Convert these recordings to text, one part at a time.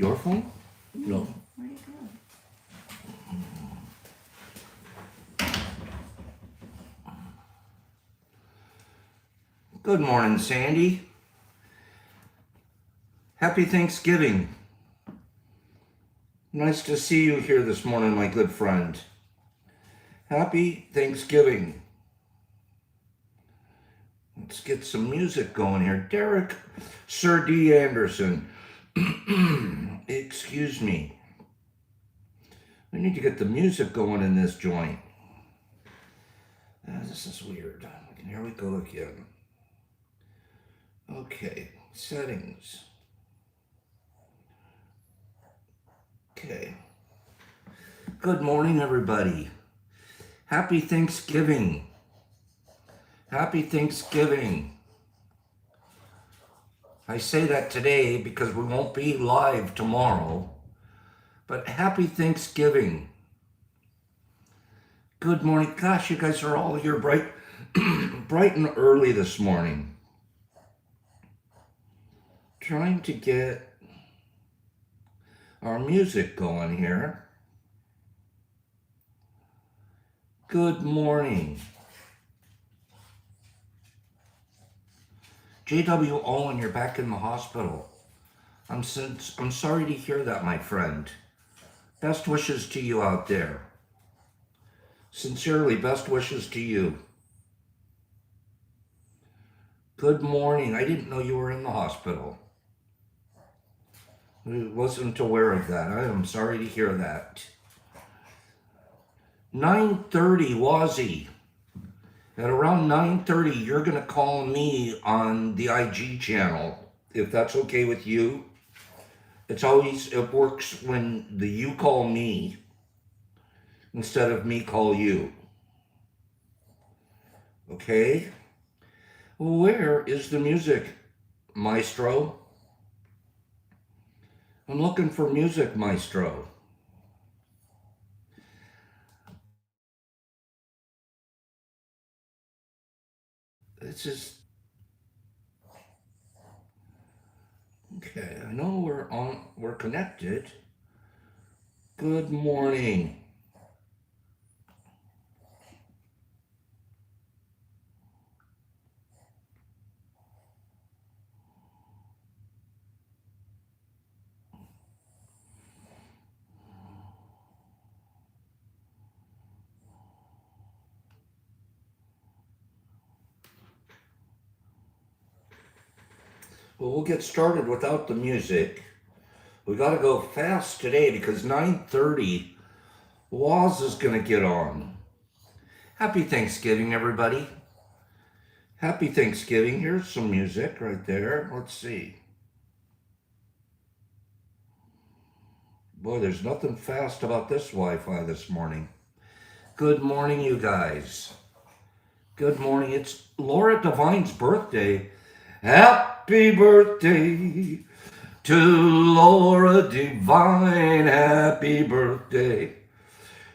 Your phone? No. Where'd it go? Good morning, Sandy. Happy Thanksgiving. Nice to see you here this morning, my good friend. Happy Thanksgiving. Let's get some music going here. Derek, Sir D. Anderson. Excuse me. We need to get the music going in this joint. This is weird. Here we go again. Okay, settings. Okay. Good morning, everybody. Happy Thanksgiving. Happy Thanksgiving. I say that today because we won't be live tomorrow, but happy Thanksgiving. Good morning. Gosh, you guys are all here bright, bright and early this morning. Trying to get our music going here. Good morning. J.W. Owen, you're back in the hospital. I'm sorry to hear that, my friend. Best wishes to you out there. Sincerely, best wishes to you. Good morning. I didn't know you were in the hospital. I wasn't aware of that. I am sorry to hear that. 9:30, Wazzy. At around 9:30, you're going to call me on the IG channel, if that's okay with you. It works when you call me instead of me call you. Okay? Where is the music, Maestro? I'm looking for music, Maestro. It's just... Okay, I know we're connected. Good morning. Well, we'll get started without the music. We got to go fast today because 9:30, Waz is going to get on. Happy Thanksgiving, everybody. Happy Thanksgiving. Here's some music right there. Let's see. Boy, there's nothing fast about this Wi-Fi this morning. Good morning, you guys. Good morning. It's Laura Devine's birthday. Happy birthday to Laura Devine. Happy birthday.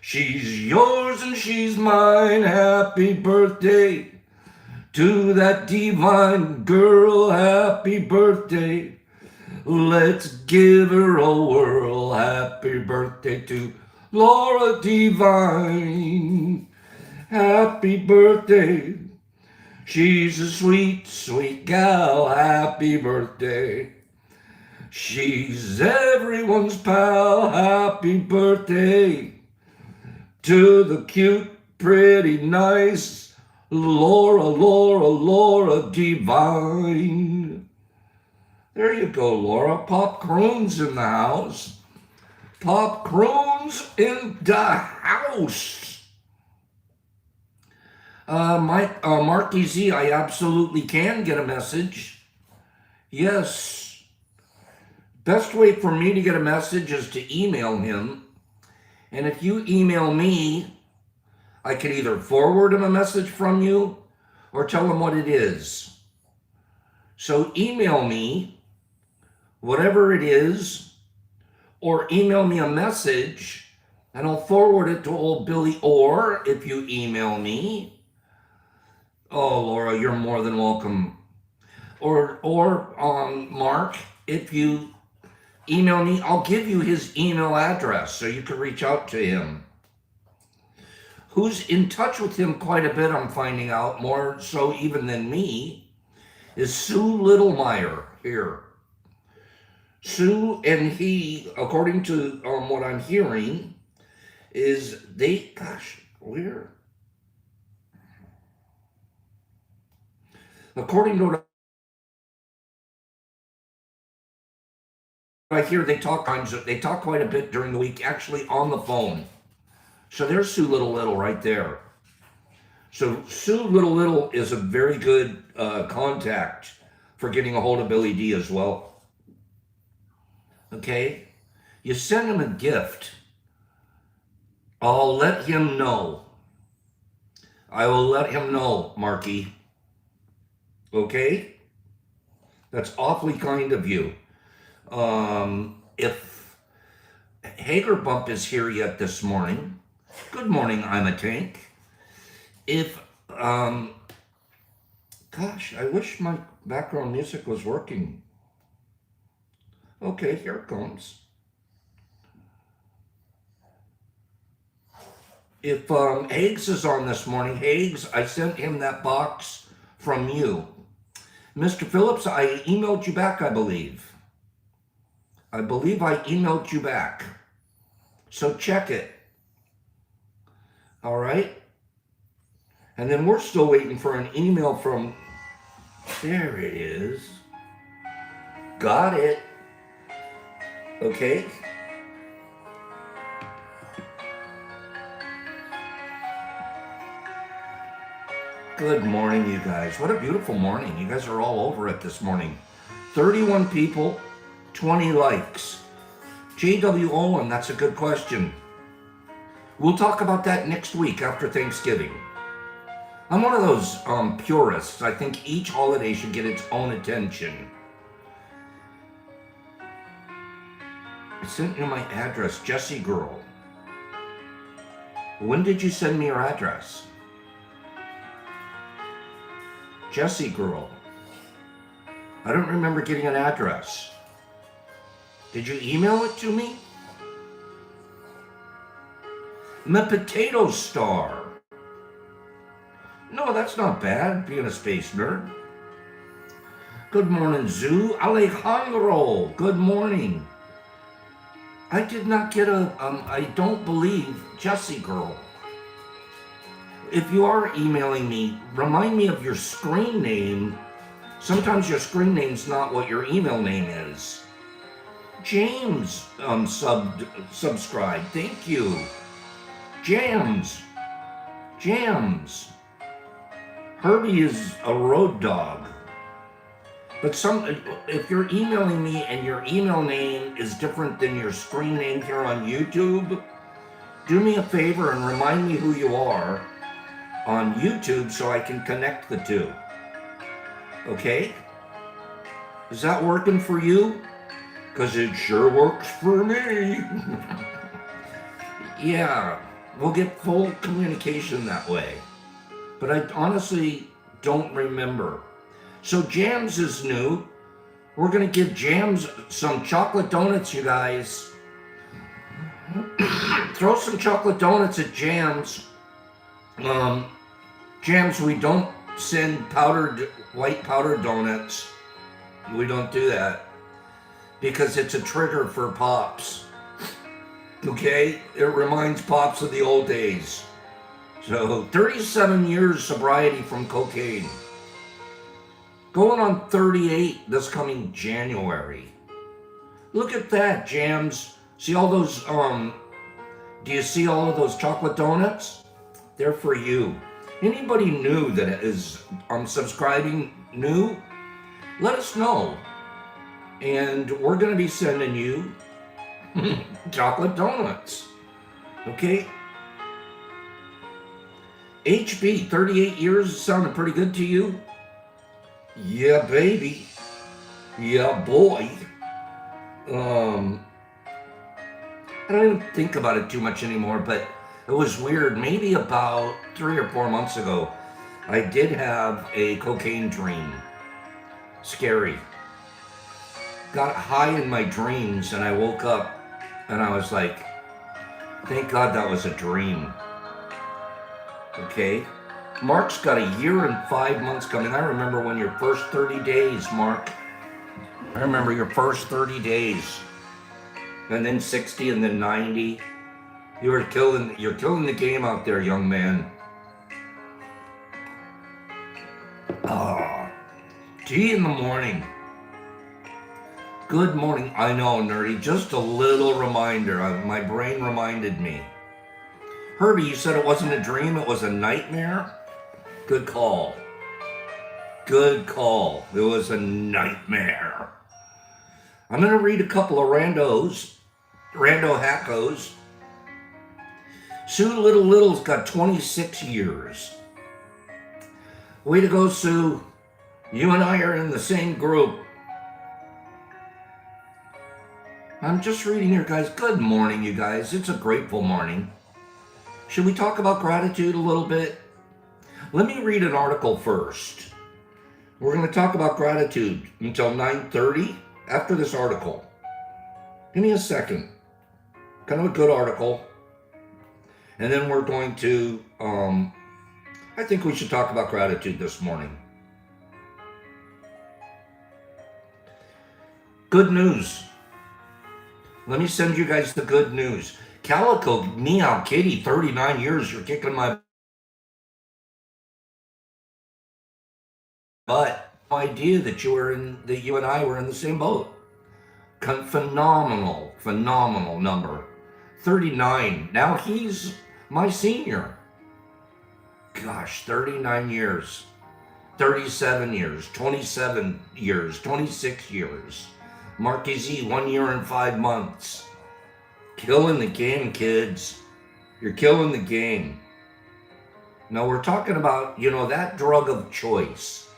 She's yours and she's mine. Happy birthday to that divine girl. Happy birthday. Let's give her a whirl. Happy birthday to Laura Devine. Happy birthday. She's a sweet, sweet gal. Happy birthday. She's everyone's pal. Happy birthday to the cute, pretty, nice Laura Devine. There you go, Laura. Pop Croon's in the house. Pop Croon's in the house. Marky Z, I absolutely can get a message. Yes. Best way for me to get a message is to email him. And if you email me, I can either forward him a message from you or tell him what it is. So email me, whatever it is, or email me a message and I'll forward it to old Billy. Or if you email me, oh, Laura, you're more than welcome. Or Mark, if you email me. I'll give you his email address so you can reach out to him. Who's in touch with him quite a bit, I'm finding out, more so even than me, is Sue Littlemeyer here. Sue and he, according to what I'm hearing, is they, gosh, where? According to what I hear, they talk quite a bit during the week, actually on the phone. So there's Sue Little right there. So Sue Little is a very good contact for getting a hold of Billy D as well. Okay? You send him a gift. I'll let him know. I will let him know, Marky. Okay? That's awfully kind of you. If Hager Bump is here yet this morning, good morning, I'm a tank. If, gosh, I wish my background music was working. Okay, here it comes. If Hags is on this morning, Hags, I sent him that box from you. Mr. Phillips, I emailed you back, I believe. I emailed you back. So check it. All right? And then we're still waiting for an email from, there it is. Got it. Okay. Good morning, you guys. What a beautiful morning. You guys are all over it this morning. 31 people, 20 likes. J.W. Owen, that's a good question. We'll talk about that next week after Thanksgiving. I'm one of those purists. I think each holiday should get its own attention. I sent you my address, Jessie Girl. When did you send me your address? Jessie Girl. I don't remember getting an address. Did you email it to me? My Potato Star. No, that's not bad, being a space nerd. Good morning, Zoo. Alejandro, good morning. I did not get I don't believe, Jessie Girl. If you are emailing me, remind me of your screen name. Sometimes your screen name's not what your email name is. James subscribed. Thank you. Jams. Herbie is a road dog. But if you're emailing me and your email name is different than your screen name here on YouTube, do me a favor and remind me who you are on YouTube so I can connect the two. Okay? Is that working for you? Because it sure works for me. Yeah, we'll get full communication that way. But I honestly don't remember. So Jams is new. We're going to give Jams some chocolate donuts, you guys. Throw some chocolate donuts at Jams. Jams, we don't send white powdered donuts. We don't do that because it's a trigger for Pops. Okay? It reminds Pops of the old days. So 37 years sobriety from cocaine. Going on 38 this coming January. Look at that, Jams. See all those, do you see all of those chocolate donuts? They're for you. Anybody new that is subscribing new, let us know. And we're going to be sending you chocolate donuts. Okay? HB, 38 years, sounding pretty good to you? Yeah, baby. Yeah, boy. I don't even think about it too much anymore, but it was weird. Maybe about 3 or 4 months ago, I did have a cocaine dream. Scary. got high in my dreams, and I woke up and I was like, thank God that was a dream. Okay? Mark's got a year and 5 months coming. I remember when your first 30 days, Mark. I remember your first 30 days. And then 60 and then 90. You're killing the game out there, young man. Tea in the morning. Good morning. I know, nerdy. Just a little reminder. My brain reminded me. Herbie, you said it wasn't a dream, it was a nightmare? Good call. Good call. It was a nightmare. I'm going to read a couple of rando hackos. Sue Little's got 26 years. Way to go, Sue. You and I are in the same group. I'm just reading here, guys. Good morning, you guys. It's a grateful morning. Should we talk about gratitude a little bit? Let me read an article first. We're going to talk about gratitude until 9:30 after this article. Give me a second. Kind of a good article. And then we're going to, I think we should talk about gratitude this morning. Good news. Let me send you guys the good news. Calico Meow Kitty, 39 years, you're kicking my butt. No idea that you and I were in the same boat. Phenomenal number. 39. Now he's my senior. Gosh, 39 years. 37 years, 27 years, 26 years. Marky Z, 1 year and 5 months. Killing the game, kids. You're killing the game. Now we're talking about, that drug of choice.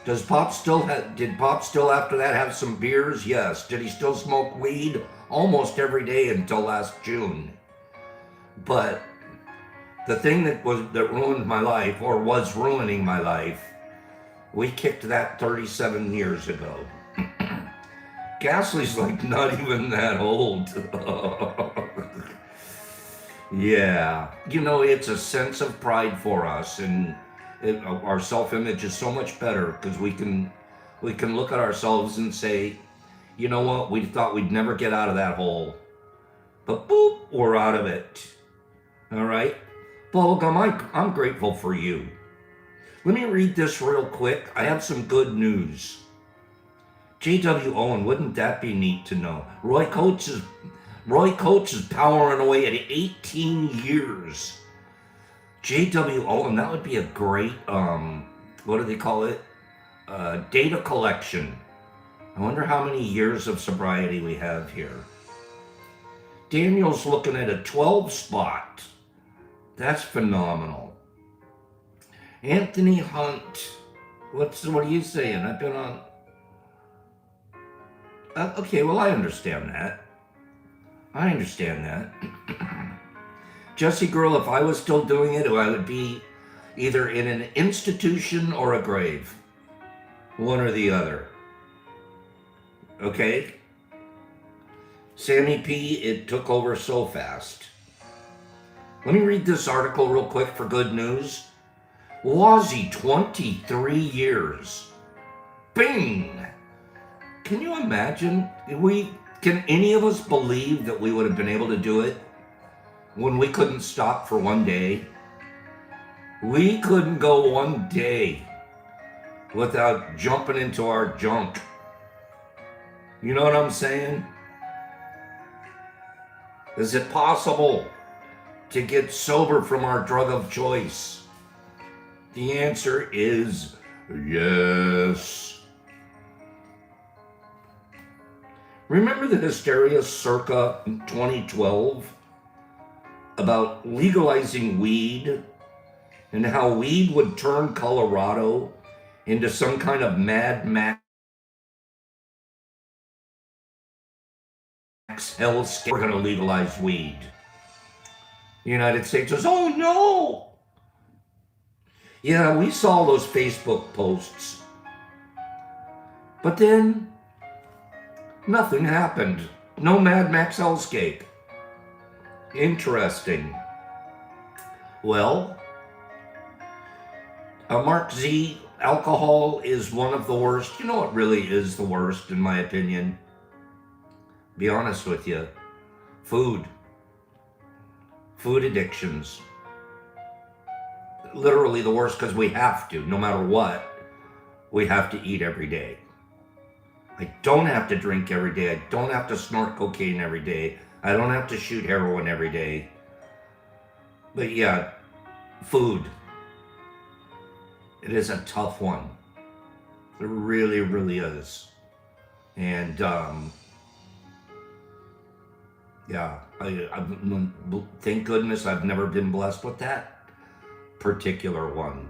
Did Pop still after that have some beers? Yes. Did he still smoke weed? Almost every day until last June. But the thing that ruined my life, or was ruining my life, we kicked that 37 years ago. Ghastly's like not even that old. Yeah. It's a sense of pride for us, and our self-image is so much better because we can look at ourselves and say, you know what, we thought we'd never get out of that hole. But boop, we're out of it. All right? Bubblegum, I'm grateful for you. Let me read this real quick. I have some good news. J.W. Owen, wouldn't that be neat to know? Roy Coates is powering away at 18 years. J.W. Owen, that would be a great, what do they call it? Data collection. I wonder how many years of sobriety we have here. Daniel's looking at a 12 spot. That's phenomenal. Anthony Hunt, what are you saying? I've been on... okay, well, I understand that. Jesse Girl, if I was still doing it, I would be either in an institution or a grave. One or the other. Okay? Sammy P, it took over so fast. Let me read this article real quick for good news. Wazzy, 23 years. Bing! Can you imagine? Can any of us believe that we would have been able to do it when we couldn't stop for one day? We couldn't go one day without jumping into our junk. You know what I'm saying? Is it possible to get sober from our drug of choice? The answer is yes. Remember the hysteria circa 2012 about legalizing weed and how weed would turn Colorado into some kind of Mad Max hellscape? We're going to legalize weed. The United States says, oh no! Yeah, we saw those Facebook posts. But then Nothing happened. No Mad Max hellscape. Interesting. Well, Mark Z, alcohol is one of the worst. You know what really is the worst, in my opinion? Be honest with you. Food. Food addictions. Literally the worst, because we have to, no matter what, we have to eat every day. I don't have to drink every day. I don't have to snort cocaine every day. I don't have to shoot heroin every day. But yeah, food. It is a tough one. It really, really is. And yeah, I thank goodness I've never been blessed with that particular one.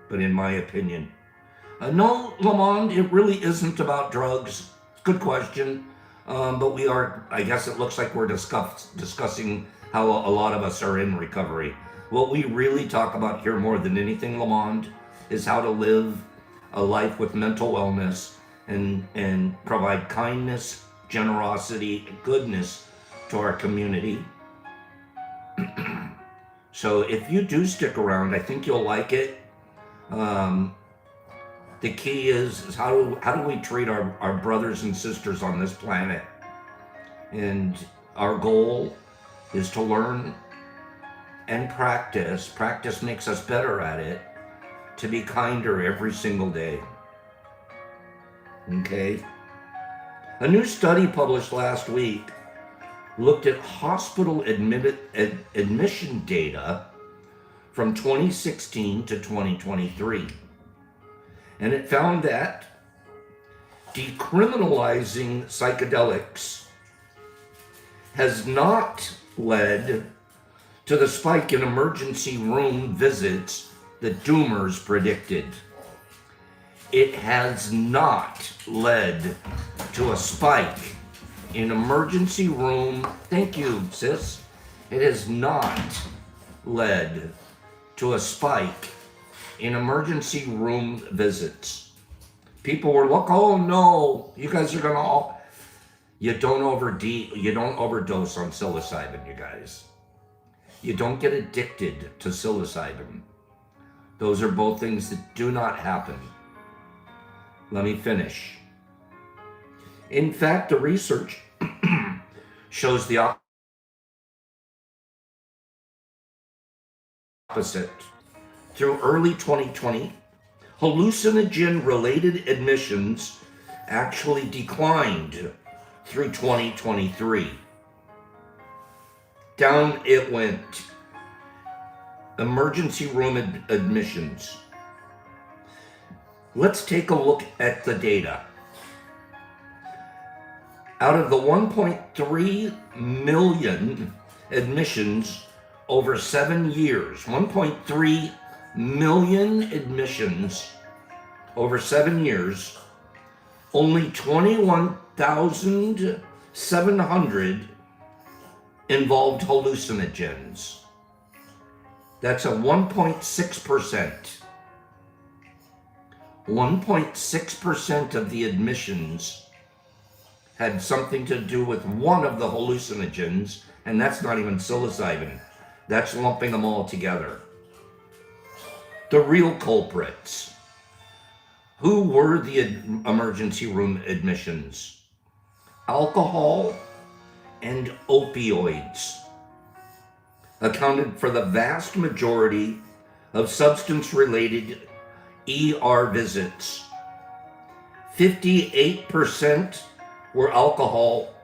But in my opinion, no, Lamond, it really isn't about drugs. Good question. But we are, I guess it looks like we're discussing how a lot of us are in recovery. What we really talk about here more than anything, Lamond, is how to live a life with mental wellness and provide kindness, generosity, goodness to our community. So if you do stick around, I think you'll like it. The key is how do we treat our brothers and sisters on this planet? And our goal is to learn and practice. Practice makes us better at it, to be kinder every single day. Okay? A new study published last week looked at hospital admission data from 2016 to 2023. And it found that decriminalizing psychedelics has not led to the spike in emergency room visits that doomers predicted. It has not led to a spike in emergency room, thank you, sis. It has not led to a spike in emergency room visits. People were like, oh no, you guys are gonna all, you don't overdose on psilocybin, you guys. You don't get addicted to psilocybin. Those are both things that do not happen. Let me finish. In fact, the research shows the opposite. Through early 2020, hallucinogen-related admissions actually declined through 2023. Down it went. Emergency room admissions. Let's take a look at the data. Out of the 1.3 million admissions over 7 years, 1.3 million admissions over 7 years, only 21,700 involved hallucinogens. That's a 1.6%. 1.6% of the admissions had something to do with one of the hallucinogens, and that's not even psilocybin. That's lumping them all together. The real culprits. Who were the emergency room admissions? Alcohol and opioids accounted for the vast majority of substance-related ER visits. 58% were alcohol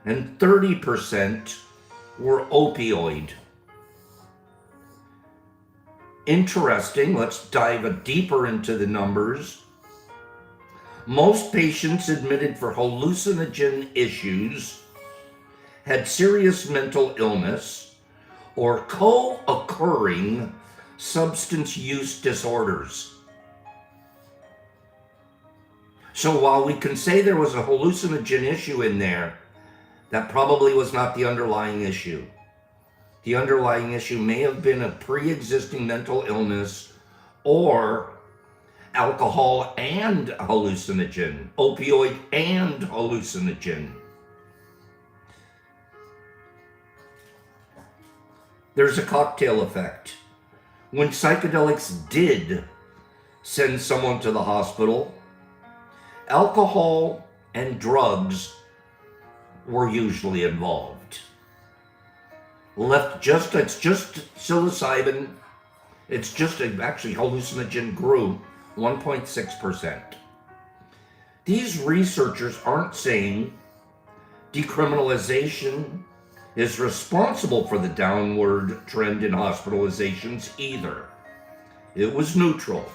and 30% were opioid. Interesting, let's dive deeper into the numbers. Most patients admitted for hallucinogen issues had serious mental illness or co-occurring substance use disorders. So while we can say there was a hallucinogen issue in there, that probably was not the underlying issue. The underlying issue may have been a pre-existing mental illness or alcohol and hallucinogen, opioid and hallucinogen. There's a cocktail effect. When psychedelics did send someone to the hospital, alcohol and drugs were usually involved. It's just psilocybin. It's just actually hallucinogen grew 1.6%. These researchers aren't saying decriminalization is responsible for the downward trend in hospitalizations either. It was neutral.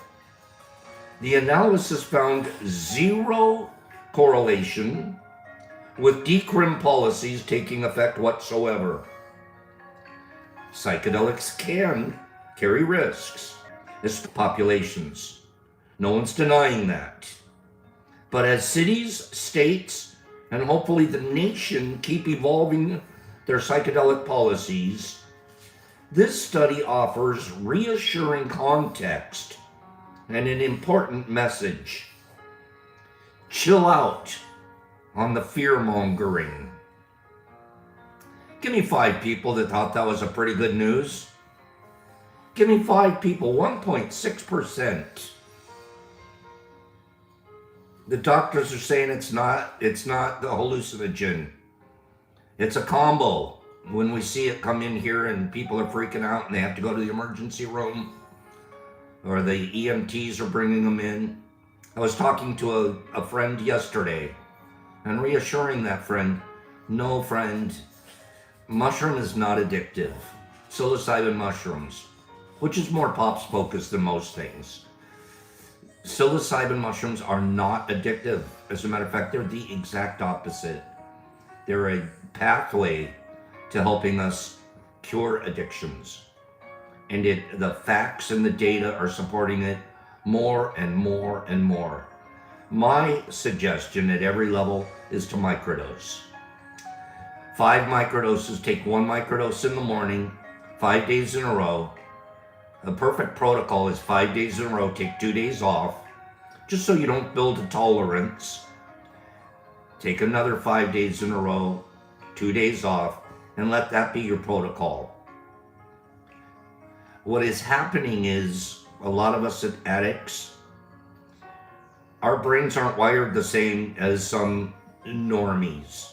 The analysis found zero correlation with decrim policies taking effect whatsoever. Psychedelics can carry risks, as populations. No one's denying that. But as cities, states, and hopefully the nation keep evolving their psychedelic policies, this study offers reassuring context and an important message. Chill out on the fear-mongering. Give me 5 people that thought that was a pretty good news. Give me 5 people, 1.6%. The doctors are saying it's not the hallucinogen. It's a combo. When we see it come in here and people are freaking out and they have to go to the emergency room, or the EMTs are bringing them in. I was talking to a friend yesterday and reassuring that friend, no friend, mushroom is not addictive. Psilocybin mushrooms, which is more pops focused than most things. Psilocybin mushrooms are not addictive. As a matter of fact, they're the exact opposite. They're a pathway to helping us cure addictions. And the facts and the data are supporting it more and more and more. My suggestion at every level is to microdose. 5 microdoses, take 1 microdose in the morning, 5 days in a row. A perfect protocol is 5 days in a row, take 2 days off, just so you don't build a tolerance. Take another 5 days in a row, 2 days off, and let that be your protocol. What is happening is a lot of us addicts, our brains aren't wired the same as some normies.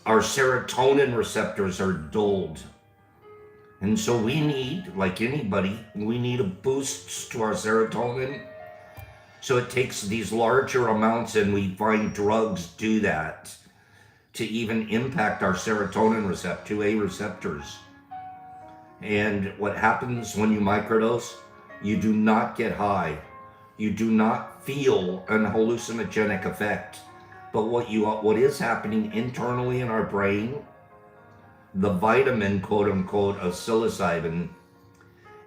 Our serotonin receptors are dulled. And so we need, like anybody, we need a boost to our serotonin. So it takes these larger amounts, and we find drugs do that to even impact our serotonin receptor, 2A receptors. And what happens when you microdose, you do not get high. You do not feel an hallucinogenic effect. But what is happening internally in our brain, the vitamin, quote unquote, of psilocybin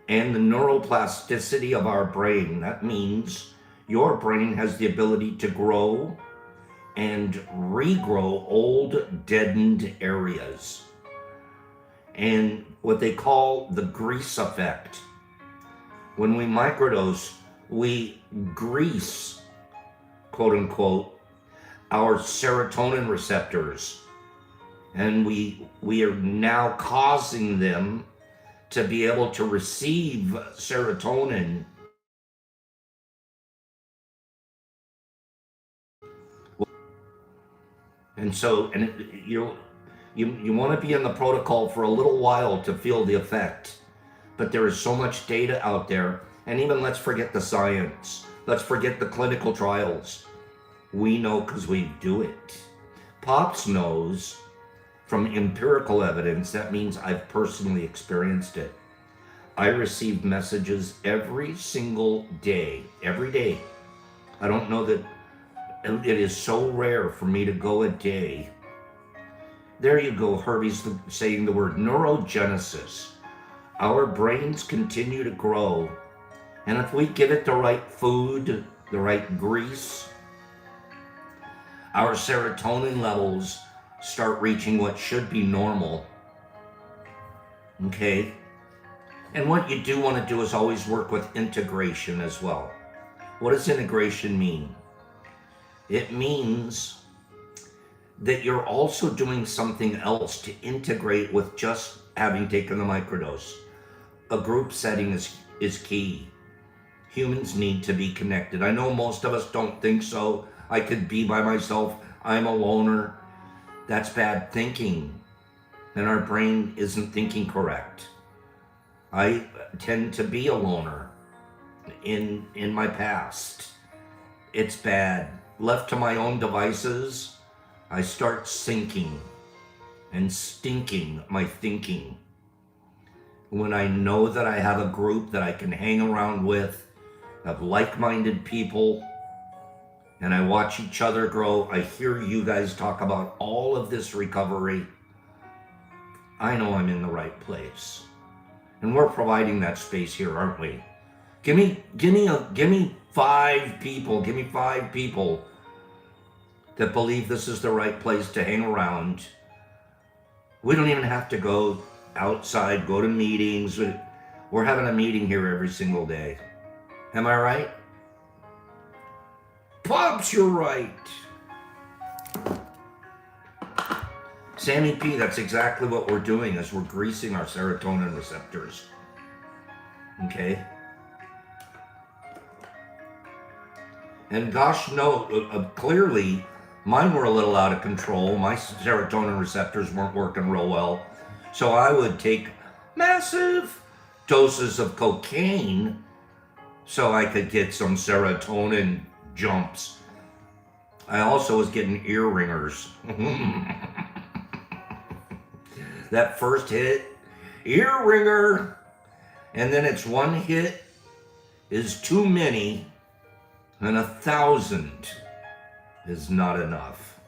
and the neuroplasticity of our brain, that means your brain has the ability to grow and regrow old deadened areas. And what they call the grease effect. When we microdose, we grease, quote unquote, our serotonin receptors. And we are now causing them to be able to receive serotonin. And so, you want to be in the protocol for a little while to feel the effect. But there is so much data out there. And even let's forget the science. Let's forget the clinical trials. We know because we do it. Pops knows from empirical evidence. That means I've personally experienced it. I receive messages every single day. Every day. I don't know that it is so rare for me to go a day. There you go, Herbie's saying the word neurogenesis. Our brains continue to grow. And if we give it the right food, the right grease, our serotonin levels start reaching what should be normal. Okay? And what you do want to do is always work with integration as well. What does integration mean? It means that you're also doing something else to integrate with just having taken the microdose. A group setting is key. Humans need to be connected. I know most of us don't think so. I could be by myself. I'm a loner. That's bad thinking. And our brain isn't thinking correct. I tend to be a loner in my past. It's bad. Left to my own devices, I start sinking and stinking my thinking. When I know that I have a group that I can hang around with, of like-minded people, and I watch each other grow, I hear you guys talk about all of this recovery, I know I'm in the right place. And we're providing that space here, aren't we? Give me 5 people, that believe this is the right place to hang around. We don't even have to go outside, go to meetings. We're having a meeting here every single day. Am I right? Pops, you're right. Sammy P, that's exactly what we're doing, is we're greasing our serotonin receptors. Okay? And gosh, no, clearly, mine were a little out of control. My serotonin receptors weren't working real well. So I would take massive doses of cocaine so I could get some serotonin jumps. I also was getting ear ringers. That first hit, ear ringer, and then it's one hit is too many, and 1,000 is not enough.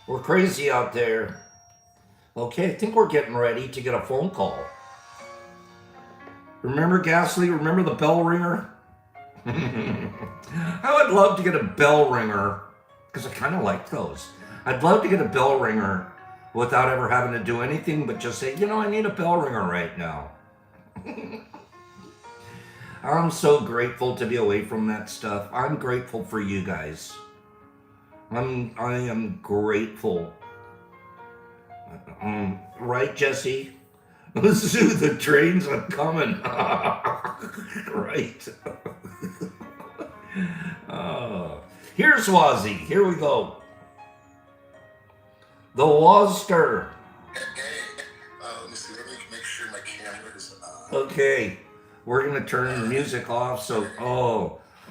We're crazy out there. Okay, I think we're getting ready to get a phone call. Remember, Ghastly? Remember the bell ringer? I would love to get a bell ringer, because I kind of like those. I'd love to get a bell ringer without ever having to do anything but just say, I need a bell ringer right now. I'm so grateful to be away from that stuff. I'm grateful for you guys. I am grateful. Right, Jesse? Zoo, the trains are coming. Right. Here's Wazzy. Here we go. The Wazster. Let me see. Let me make sure my camera is on. Okay. We're going to turn the music off. So,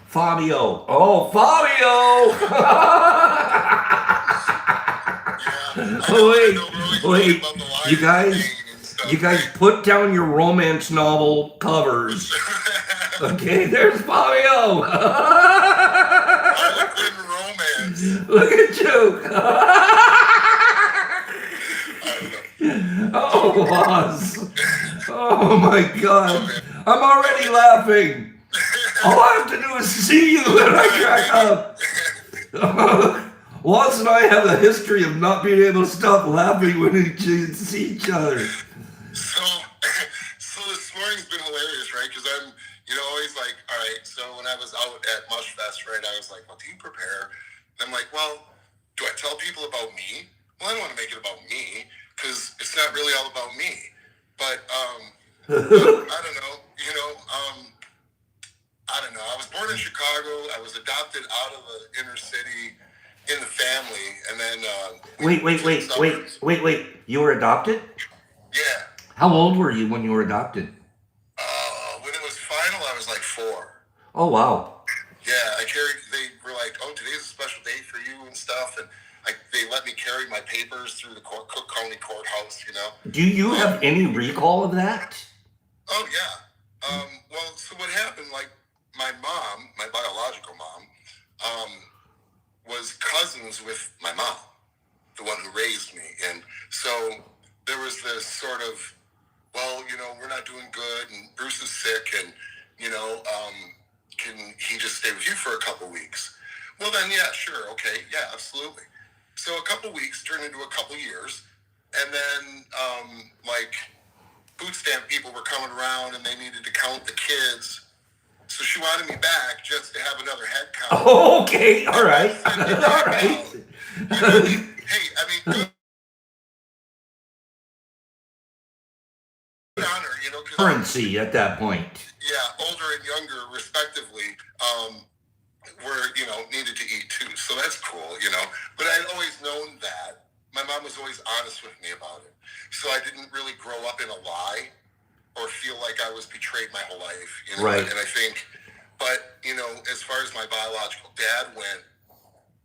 Fabio. Oh, Fabio! Wait. You guys put down your romance novel covers. Okay, there's Fabio. Romance. Look at you. Oh, Woz. Oh my God. I'm already laughing. All I have to do is see you and I crack up. Woz and I have a history of not being able to stop laughing when we see each other. So this morning's been hilarious, right? Because I'm, always like, all right, so when I was out at Mush Fest, right, I was like, well, do you prepare? And I'm like, well, do I tell people about me? Well, I don't want to make it about me because it's not really all about me. But, I don't know, I don't know. I was born in Chicago. I was adopted out of the inner city in the family. And then, Wait. You were adopted? Yeah. How old were you when you were adopted? When it was final, I was like 4. Oh, wow. Yeah, they were like, oh, today's a special day for you and stuff. And they let me carry my papers through the Cook County Courthouse, Do you have any recall of that? Oh, yeah. Well, so what happened, like, my mom, my biological mom, was cousins with my mom, the one who raised me. And so there was this sort of, well, we're not doing good, and Bruce is sick, and, can he just stay with you for a couple weeks? Well, then, yeah, sure, okay, yeah, absolutely. So a couple weeks turned into a couple years, and then, food stamp people were coming around and they needed to count the kids. So she wanted me back just to have another head count. Oh, okay, all right, Send me all back right. out. You know, hey, I mean, good honor, you know, because Currency at that point. yeah, older and younger, respectively, were, you know, needed to eat too. So that's cool, you know. But I'd always known that. My mom was always honest with me about it. So I didn't really grow up in a lie or feel like I was betrayed my whole life, you know. Right. And I think, but, you know, as far as my biological dad went,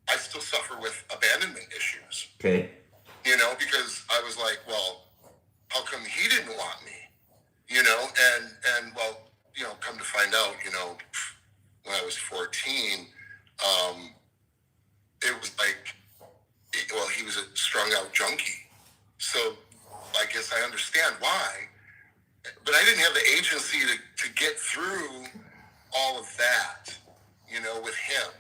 I still suffer with abandonment issues. Okay. You know, because I was like, well, how come he didn't want me? You know, and well, you know, come to find out, you know, when I was 14, it was like, well, he was a strung out junkie. So I guess I understand why. But I didn't have the agency to get through all of that, you know, with him.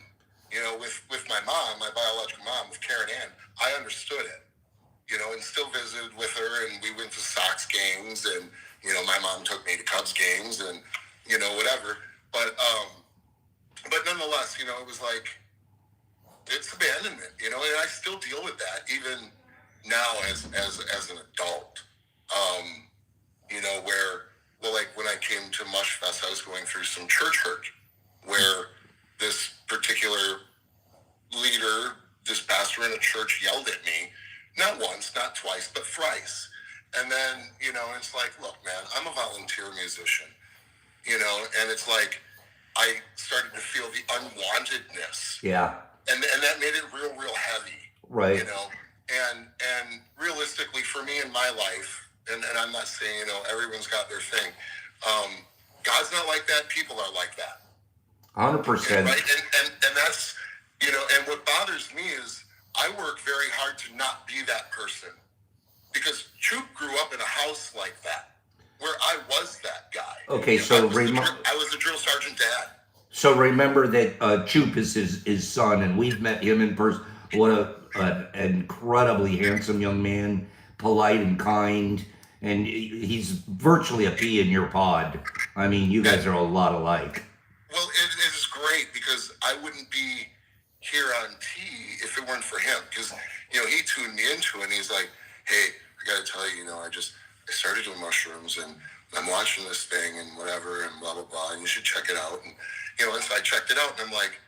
You know, with my mom, my biological mom, with Karen Ann, I understood it. You know, and still visited with her, and we went to Sox games, and, you know, my mom took me to Cubs games, and, you know, whatever. But nonetheless, you know, it was like, it's abandonment, you know, and I still deal with that even now as an adult. You know, where, well, like when I came to Mush Fest, I was going through some church hurt where this particular leader, this pastor in a church, yelled at me, not once, not twice, but thrice. And then, you know, it's like, look, man, I'm a volunteer musician, you know, and it's like, I started to feel the unwantedness. Yeah. And that made it real, real heavy. Right. You know, and realistically for me in my life, and I'm not saying, you know, everyone's got their thing. God's not like that. People are like that. 100%. Right. And that's, you know, and what bothers me is I work very hard to not be that person, because Choop grew up in a house like that, where I was that guy. Okay, You know, so I was a drill sergeant dad. So remember that Choop is his son, and we've met him in person. What an incredibly handsome young man, polite and kind, and he's virtually a pea in your pod. I mean, you guys are a lot alike. Well, it is great because I wouldn't be here on T if it weren't for him. Because, you know, he tuned me into it, and he's like, hey, I got to tell you, you know, I started doing mushrooms, and I'm watching this thing and whatever, and blah, blah, blah, and you should check it out. And, you know, and so I checked it out, and I'm like,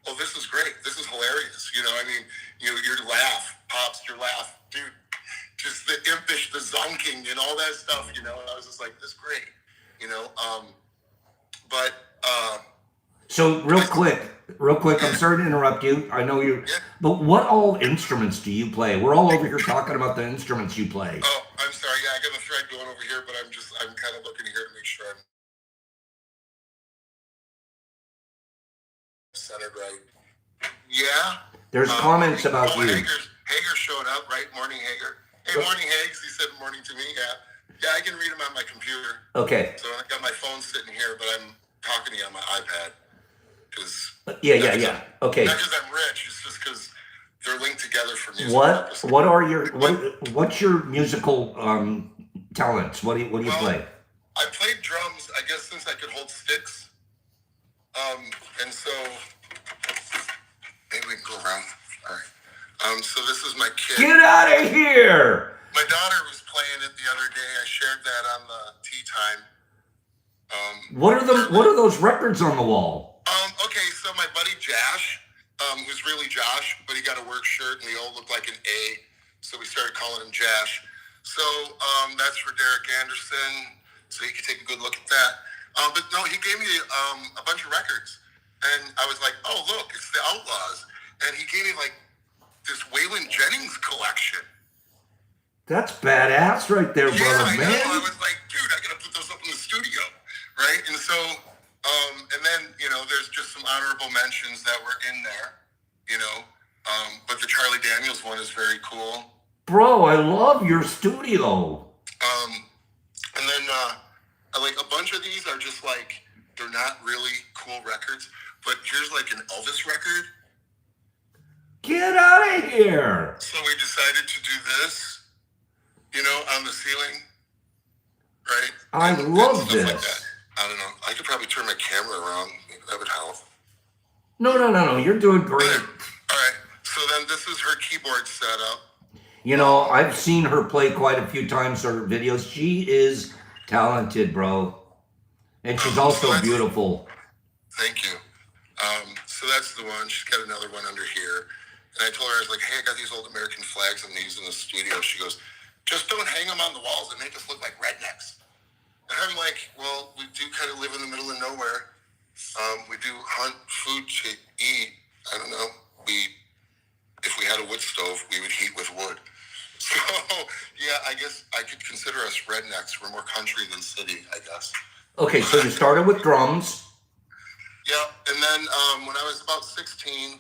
oh, this is great. This is hilarious. You know, I mean, your laugh, Pops, your laugh, dude, just the impish, the zonking, and all that stuff, you know, and I was just like, this is great, you know. So real quick, I'm sorry to interrupt you. I know you, but what all instruments do you play? We're all over here talking about the instruments you play. Oh, I'm sorry. Yeah, I got a thread going over here, but I'm kind of looking here to make sure I'm centered right. Yeah. There's comments about you. Hager showed up, right? Morning, Hager. Hey, morning, Hags. He said morning to me. Yeah, I can read them on my computer. Okay. So I got my phone sitting here, but I'm talking to you on my iPad. Yeah. Okay. Not because I'm rich, it's just because they're linked together for music. What's your musical talents? What do you play? I played drums, I guess, since I could hold sticks. And so maybe we can go around. All right. So this is my kid. Get out of here! My daughter was playing it the other day. I shared that on the tea time. What are those records on the wall? Okay, so my buddy Josh, who's really Josh, but he got a work shirt and he all looked like an A, so we started calling him Josh. So that's for Derek Anderson, so you can take a good look at that. But no, he gave me a bunch of records, and I was like, oh look, it's the Outlaws, and he gave me like this Waylon Jennings collection. That's badass right there, brother, I man. know. I was like, dude, I gotta put those up in the studio, right? And so, and then, you know, there's just some honorable mentions that were in there, you know. But the Charlie Daniels one is very cool. Bro, I love your studio. And then, like a bunch of these are just like, they're not really cool records, but here's like an Elvis record. Get out of here. So we decided to do this, you know, on the ceiling. right? I And love stuff like that. this. I don't know. I could probably turn my camera around. Maybe that would help. No. You're doing great. All right. So then this is her keyboard setup. You know, I've seen her play quite a few times, her videos. She is talented, bro. And she's also beautiful. Thank you. So that's the one. She's got another one under here. And I told her, I was like, hey, I got these old American flags I'm using in the studio. She goes, just don't hang them on the walls. It make us look like rednecks. And I'm like, well, we do kind of live in the middle of nowhere. We do hunt food to eat. I don't know. If we had a wood stove, we would heat with wood. So, yeah, I guess I could consider us rednecks. We're more country than city, I guess. Okay, so you started with drums. Yeah, and then when I was about 16,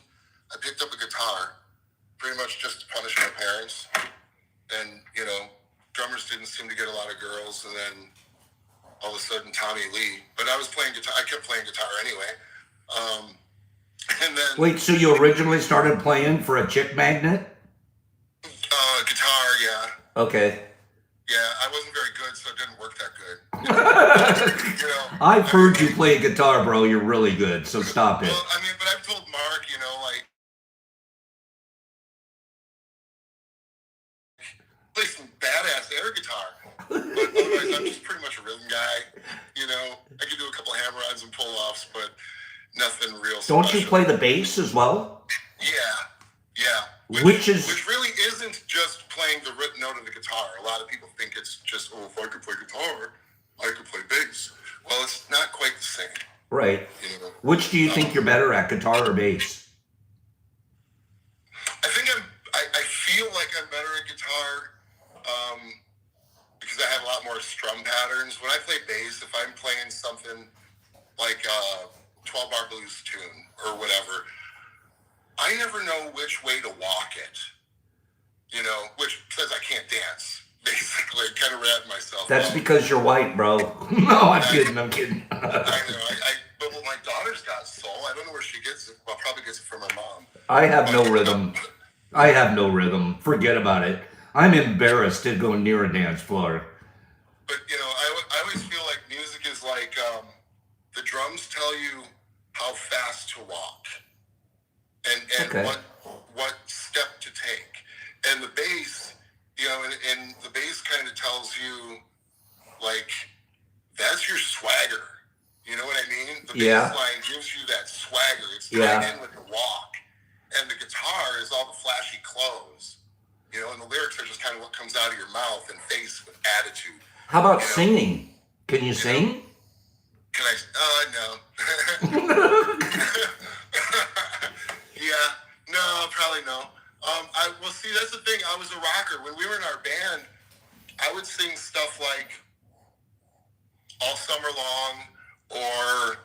I picked up a guitar, pretty much just to punish my parents. And, you know, drummers didn't seem to get a lot of girls, and then all of a sudden Tommy Lee. But I was playing guitar. I kept playing guitar anyway. And then... Wait, so you originally started playing for a chick magnet? Guitar, yeah. Okay. Yeah, I wasn't very good, so it didn't work that good. You know, I've heard you play guitar, bro. You're really good, so stop it. Well, I mean, but I've told Mark, you know, like, play some badass air guitar. But otherwise, I'm just pretty much a rhythm guy. You know, I can do a couple of hammer-ons and pull-offs, but nothing real special. Don't you play the bass as well? Yeah. Which really isn't just playing the written note of the guitar. A lot of people think it's just, oh, if I could play guitar, I could play bass. Well, it's not quite the same. Right. You know? Which do you think you're better at, guitar or bass? I think I feel like I'm better at guitar because I have a lot more strum patterns. When I play bass, if I'm playing something like a 12-bar blues tune or whatever, I never know which way to walk it, you know, which says I can't dance, basically. Kind of rat myself. That's because you're white, bro. No, I'm kidding. I know. But my daughter's got soul. I don't know where she gets it. Well, probably gets it from her mom. I have no rhythm. I have no rhythm. Forget about it. I'm embarrassed to go near a dance floor. But, you know, I always feel like music is like the drums tell you how fast to walk. And okay. what step to take. And the bass, you know, and the bass kind of tells you, like, that's your swagger. You know what I mean? The bass line gives you that swagger. It's tied in with the walk. And the guitar is all the flashy clothes. You know, and the lyrics are just kind of what comes out of your mouth and face with attitude. How about singing? Can you sing? Can I? No. Yeah, no, probably no. Well, see, that's the thing. I was a rocker. When we were in our band, I would sing stuff like All Summer Long or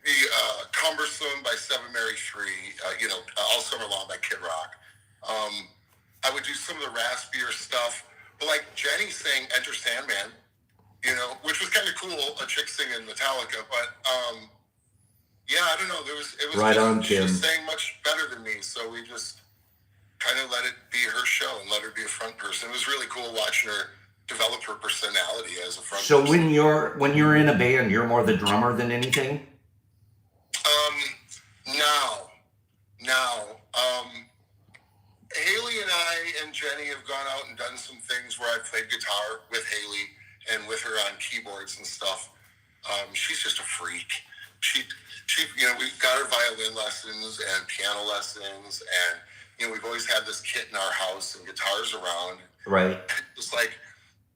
the Cumbersome by Seven Mary Three, you know, All Summer Long by Kid Rock. I would do some of the raspier stuff. But like Jenny sang Enter Sandman, you know, which was kind of cool, a chick singing Metallica, but... yeah, I don't know. It was right on, Tim. She was saying much better than me, so we just kind of let it be her show and let her be a front person. It was really cool watching her develop her personality as a front person. So when you're in a band, you're more the drummer than anything? Now. Haley and I and Jenny have gone out and done some things where I played guitar with Haley and with her on keyboards and stuff. She's just a freak. She, you know, we've got her violin lessons and piano lessons, and, you know, we've always had this kit in our house and guitars around. Right. It's like,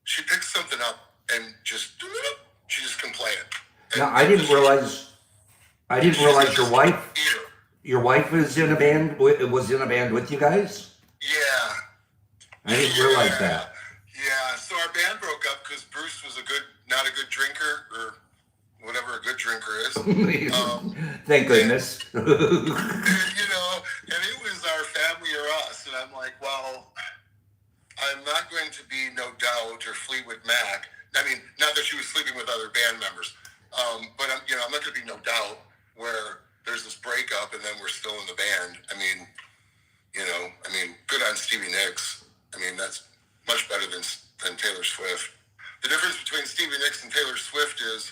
she picks something up and she just can play it. And now, I didn't realize your wife was in a band with you guys? Yeah. I didn't realize that. Yeah, so our band broke up because Bruce was not a good drinker, or whatever a good drinker is. Thank goodness. You know, and it was our family or us. And I'm like, well, I'm not going to be No Doubt or Fleetwood Mac. I mean, not that she was sleeping with other band members, but I'm not going to be No Doubt where there's this breakup and then we're still in the band. I mean, good on Stevie Nicks. I mean, that's much better than Taylor Swift. the difference between Stevie Nicks and Taylor Swift is,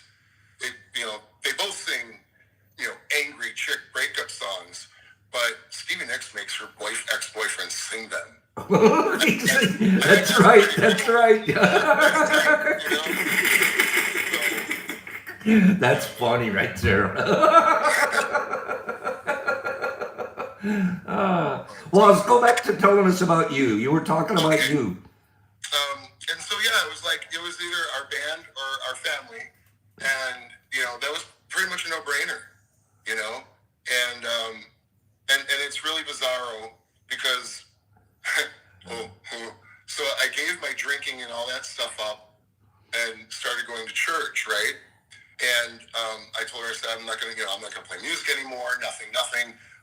they both sing, angry chick breakup songs, but Stevie Nicks makes her ex-boyfriend sing them. That's right. That's right. That's funny right there. Well, let's go back to telling us about you. You were talking about you. And so, it was either our band or our family. And, that was pretty much a no-brainer, and it's really bizarro because, so I gave my drinking and all that stuff up and started going to church, right? And I told her, I said, I'm not going to play music anymore, nothing.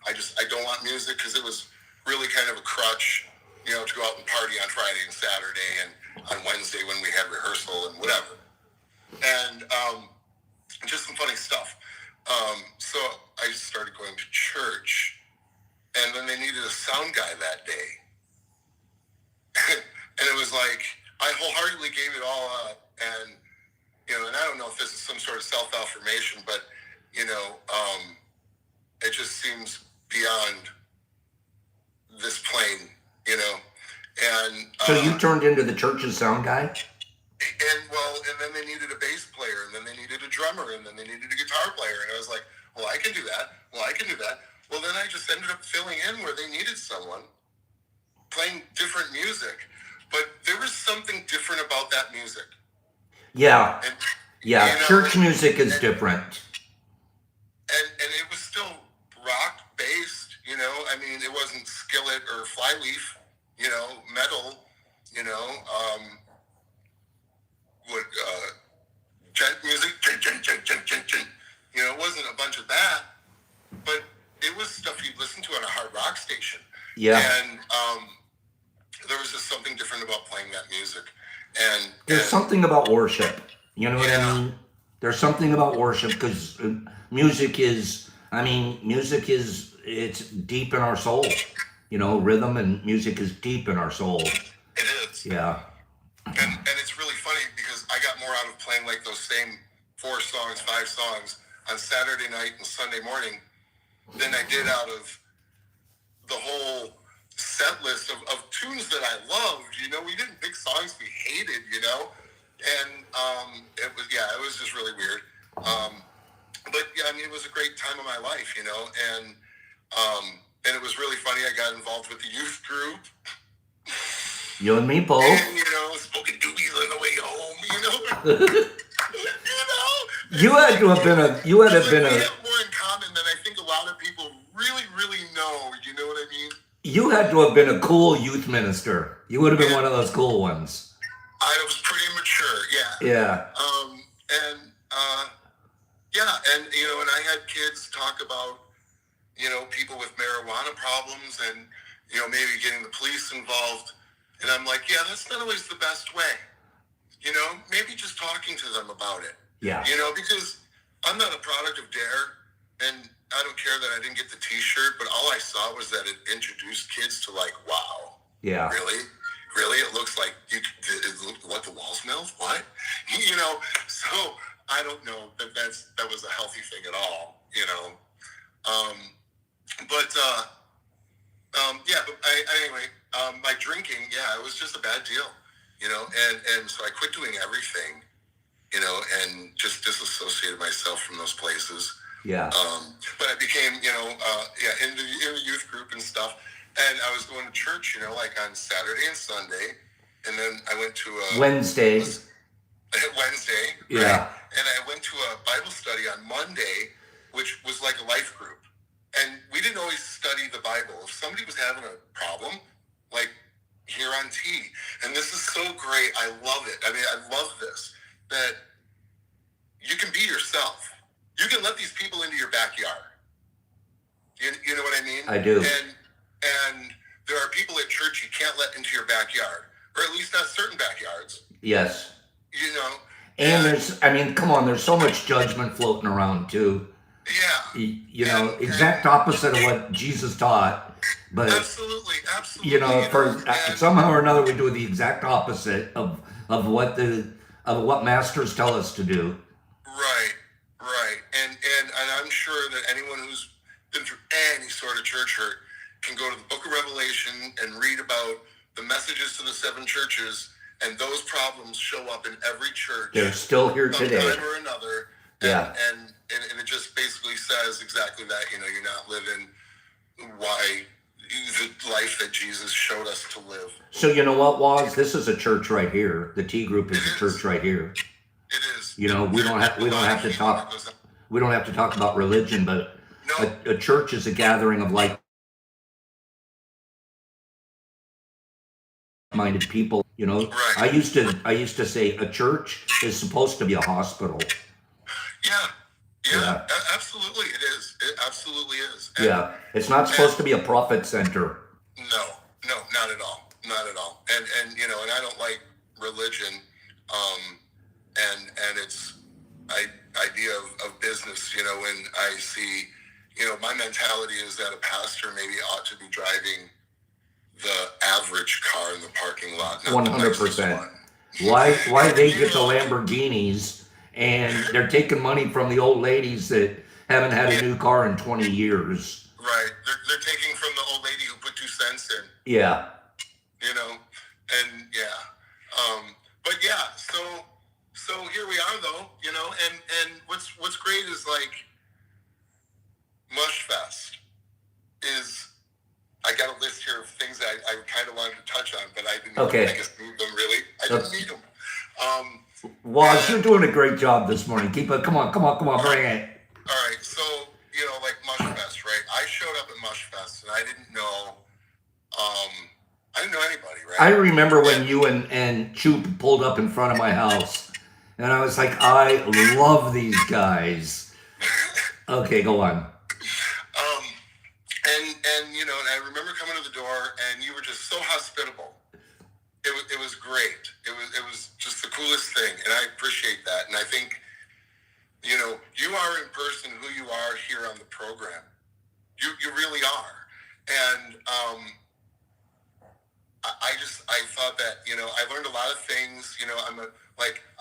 I don't want music because it was really kind of a crutch, to go out and party on Friday and Saturday and on Wednesday when we had rehearsal and whatever. And just some funny stuff. So I started going to church, and then they needed a sound guy that day. And it was like, I wholeheartedly gave it all up. And, and I don't know if this is some sort of self-affirmation, but, it just seems beyond this plane, And so you turned into the church's sound guy? And then they needed a bass player, and then they needed a drummer, and then they needed a guitar player. And I was like, well, I can do that. Well, then I just ended up filling in where they needed someone, playing different music. But there was something different about that music. Yeah. Church music is different. And it was still rock-based, it wasn't Skillet or Flyleaf, metal, gent music, it wasn't a bunch of that, but it was stuff you'd listen to on a hard rock station. Yeah. And there was just something different about playing that music. And there's something about worship. You know what I mean? There's something about worship because music is, it's deep in our soul. Rhythm and music is deep in our soul. It is. Yeah. And it's really funny because I got more out of playing like those same 4 songs, 5 songs on Saturday night and Sunday morning than I did out of the whole set list of tunes that I loved. We didn't pick songs we hated, and it was just really weird. But it was a great time of my life, and it was really funny. I got involved with the youth group. You and me both. And, smoking doobies on the way home, You had to have been we have more in common than I think a lot of people really, really know. You know what I mean? You had to have been a cool youth minister. You would have been one of those cool ones. I was pretty mature, yeah. Yeah. And I had kids talk about, people with marijuana problems and, maybe getting the police involved. And I'm like, that's not always the best way. Maybe just talking to them about it. Yeah. Because I'm not a product of DARE, and I don't care that I didn't get the T-shirt, but all I saw was that it introduced kids to like, wow. Yeah. Really? It looks like what the walls melt? What? So I don't know that was a healthy thing at all. My drinking, it was just a bad deal. And so I quit doing everything, and just disassociated myself from those places. Yeah. But I became, in the youth group and stuff. And I was going to church, like on Saturday and Sunday. And then I went to Wednesdays. Wednesday. Yeah. Right? And I went to a Bible study on Monday, which was like a life group. And we didn't always study the Bible. If somebody was having a problem, like here on T, and this is so great. I love it. I love this, that you can be yourself. You can let these people into your backyard. You know what I mean? I do. And there are people at church you can't let into your backyard, or at least not certain backyards. Yes. And there's, come on, there's so much judgment floating around too. Yeah. Exact opposite of what Jesus taught. But absolutely. Somehow or another we do the exact opposite of what of what masters tell us to do. Right, right. And I'm sure that anyone who's been through any sort of church hurt can go to the book of Revelation and read about the messages to the 7 churches, and those problems show up in every church. They're still here today. Sometime or another. Yeah. And it just basically says exactly that, you're not living why the life that Jesus showed us to live. So you know what, Waz? This is a church right here. The T group is a church right here. It is. We don't have to talk about religion, but no. a church is a gathering of like-minded people. Right. I used to say a church is supposed to be a hospital. Yeah, absolutely it is. It absolutely is. And, it's not supposed to be a profit center. No, not at all. Not at all. And and I don't like religion, and its idea of business, when I see, my mentality is that a pastor maybe ought to be driving the average car in the parking lot. 100%. Why they get the Lamborghinis and they're taking money from the old ladies that haven't had a new car in 20 years. Right. They're taking from the old lady who put 2 cents in. Yeah. And but yeah, so here we are though, and what's great is like Mushfest is, I got a list here of things that I kind of wanted to touch on, but I didn't I guess need them really. I didn't need them. Waz, you're doing a great job this morning. Keep it. Come on, bring it. All right, so like Mushfest, right? I showed up at Mushfest and I didn't know anybody, right? I remember when you and Choop pulled up in front of my house, and I was like, I love these guys. Okay, go on. And I remember coming to the door, and you were just so hospitable. It was great. It was just the coolest thing, and I appreciate that. And I think, you are in person who you are here on the program. You really are. And I thought that, I learned a lot of things.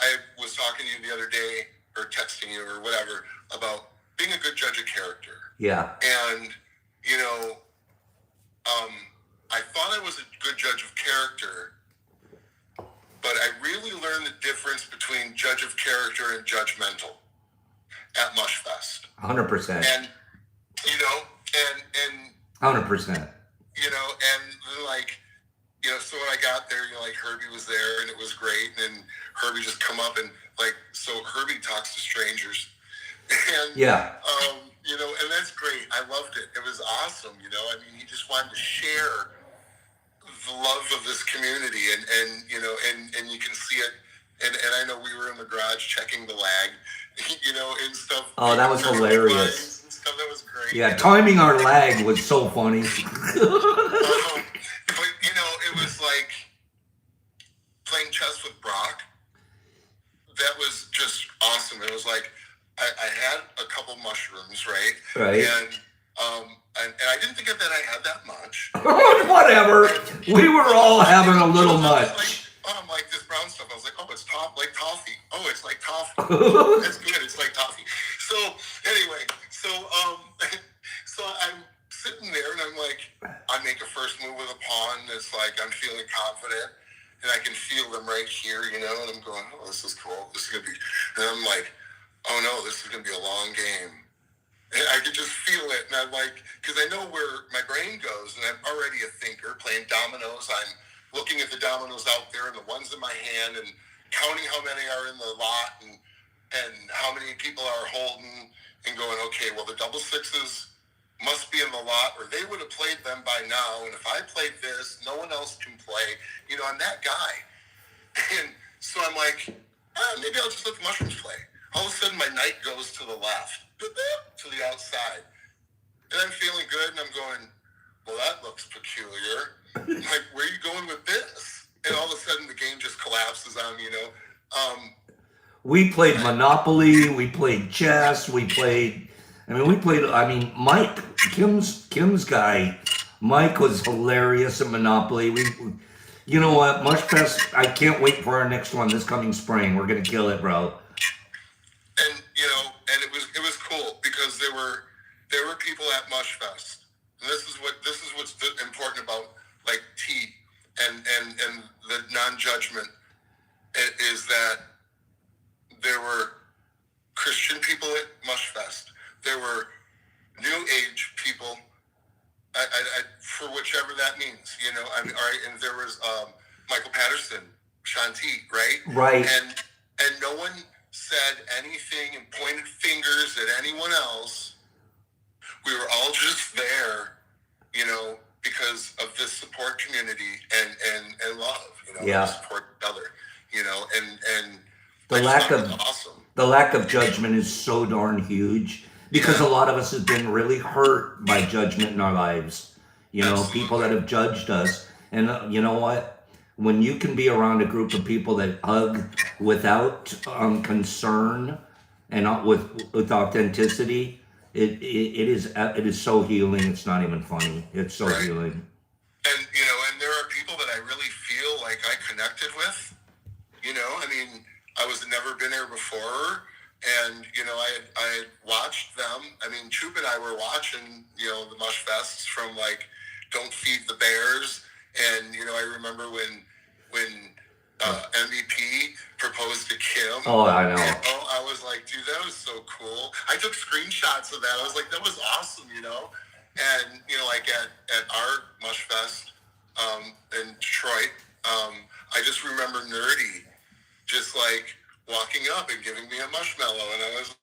I was talking to you the other day, or texting you or whatever, about being a good judge of character. Yeah. And, I thought I was a good judge of character, but I really learned the difference between judge of character and judgmental at Mushfest. 100%. And, and 100%. So when I got there, Herbie was there, and it was great. And Herbie just come up and so Herbie talks to strangers. And, and that's great. I loved it. It was awesome. He just wanted to share the love of this community, and you can see it. And I know we were in the garage checking the lag, and stuff. Oh, that was hilarious. And stuff. That was great. Yeah, timing our lag was so funny. But it was like playing chess with Brock. That was just awesome. It was like I had a couple mushrooms, right? Right. And I didn't think that I had that much. Whatever. We were all having a little much. I'm like this brown stuff. I was like, oh, it's like toffee. Oh, it's like toffee. That's good. It's like toffee. So anyway, so I'm sitting there and I'm like, I make a first move with a pawn. It's like I'm feeling confident, and I can feel them right here, and I'm going, oh, this is cool. This is gonna be. And I'm like, oh no, this is gonna be a long game. And I could just feel it, and I'm like, because I know where my brain goes, and I'm already a thinker. Playing dominoes, I'm looking at the dominoes out there and the ones in my hand, and counting how many are in the lot, and how many people are holding, and going, okay, well, the double sixes must be in the lot, or they would have played them by now. And if I played this, no one else can play. I'm that guy. And so I'm like, maybe I'll just let the mushrooms play. All of a sudden, my knight goes to the left, to the outside. And I'm feeling good, and I'm going, well, that looks peculiar. I'm like, where are you going with this? And all of a sudden, the game just collapses on me, We played Monopoly, we played chess, Mike, Kim's guy, Mike was hilarious at Monopoly. You know what? Mushfest, I can't wait for our next one this coming spring. We're going to kill it, bro. And and it was cool because there were people at Mushfest. And this is what's important about like tea and the non-judgment is that there were Christian people at Mushfest. There were New Age people, for whichever that means, I mean, all right, and there was Michael Patterson, Shanti, right? Right. And no one said anything and pointed fingers at anyone else. We were all just there, because of this support community and love, Yeah. support each other, and The lack of judgment is so darn huge because a lot of us have been really hurt by judgment in our lives. Absolutely. People that have judged us. And you know what? When you can be around a group of people that hug without concern and not with authenticity, it is so healing. It's not even funny. It's so Right. healing. And there are people that I really feel like I connected with. I mean, I was never been there before, and I had watched them. I mean, Troop and I were watching the Mush Fests from like Don't Feed the Bears, and I remember when MVP proposed to Kim. Oh, I know. I was like, dude, that was so cool. I took screenshots of that. I was like, that was awesome, And like at our Mush Fest in Detroit, I just remember Nerdy just like walking up and giving me a marshmallow, and I was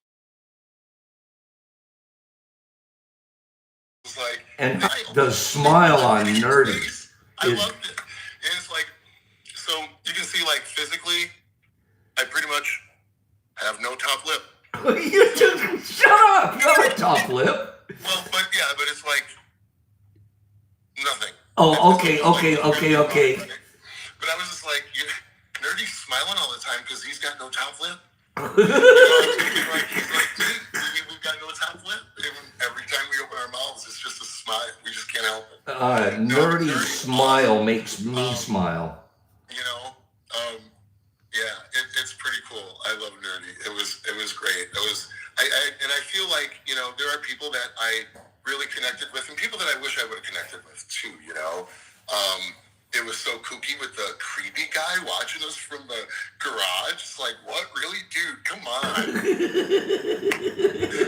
like, and the smile on Nerdy. I loved it. And it's like, so you can see like physically, I pretty much have no top lip. You just shut up. You have a top lip. Well, but it's like nothing. Oh, okay. But I was just like, Nerdy's smiling all the time because he's got no top lip. He's like, dude, we've got no top lip. And every time we open our mouths, it's just a smile. We just can't help it. Nerdy's smile makes me smile. It's pretty cool. I love Nerdy. It was great. I feel like there are people that I really connected with, and people that I wish I would have connected with too. It was so kooky with the creepy guy watching us from the garage. It's like, what? Really? Dude, come on.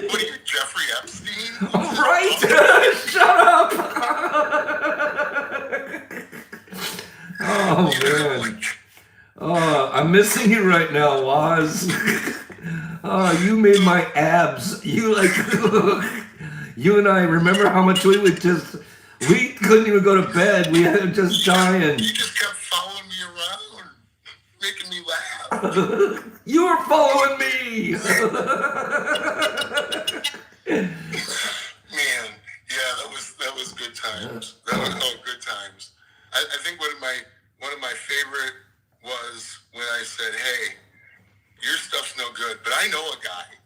What are you, Jeffrey Epstein? Right? Shut up. Oh, man. Oh, I'm missing you right now, Waz. Oh, you made my abs. You and I, remember how much we couldn't even go to bed. We had to just die and... You just kept following me around, making me laugh. You were following me. Man, yeah, that was good times. Good times. I think one of my favorite was when I said, "Hey, your stuff's no good, but I know a guy."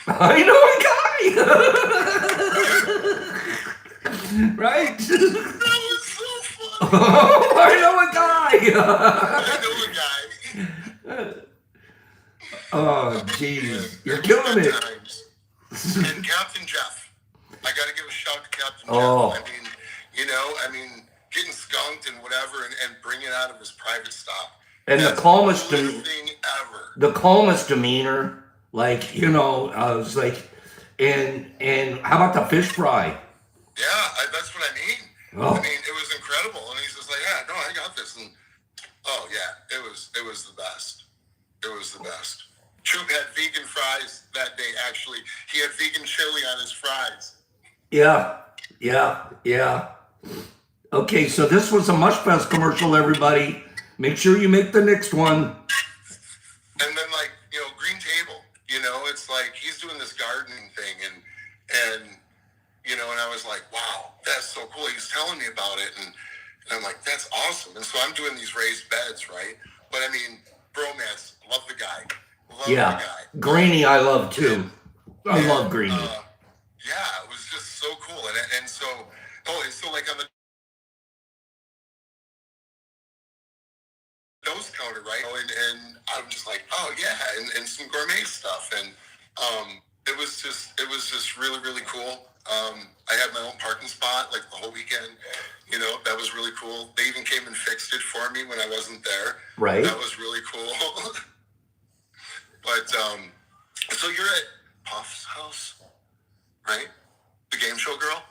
I know a guy. Right? That was so funny. Oh, I know a guy. I know a guy. Oh, jeez. You're killing it. Times. And Captain Jeff. I got to give a shout to Captain Oh. Jeff. I mean, getting skunked and whatever and bringing it out of his private stock. And That's the calmest thing ever. The calmest demeanor. Like, I was like, and how about the fish fry? Yeah, that's what I mean. Oh. I mean, it was incredible. And he's just like, yeah, no, I got this. And it was the best. It was the best. Troop had vegan fries that day, actually. He had vegan chili on his fries. Yeah. Okay, so this was a Mushfest commercial, everybody. Make sure you make the next one. And then, like, Green Table, it's like he's doing this gardening thing. And I was like, wow, that's so cool. He's telling me about it. And I'm like, that's awesome. And so I'm doing these raised beds, right? But I mean, bromance, love the guy. Love the guy. Greeny, I love too. I love Greeny. Yeah, it was just so cool. And so like on the stuff, and it was just really, really cool. I had my own parking spot like the whole weekend. You know, that was really cool. They even came and fixed it for me when I wasn't there. Right. That was really cool. But so you're at Puff's house, right? The game show girl?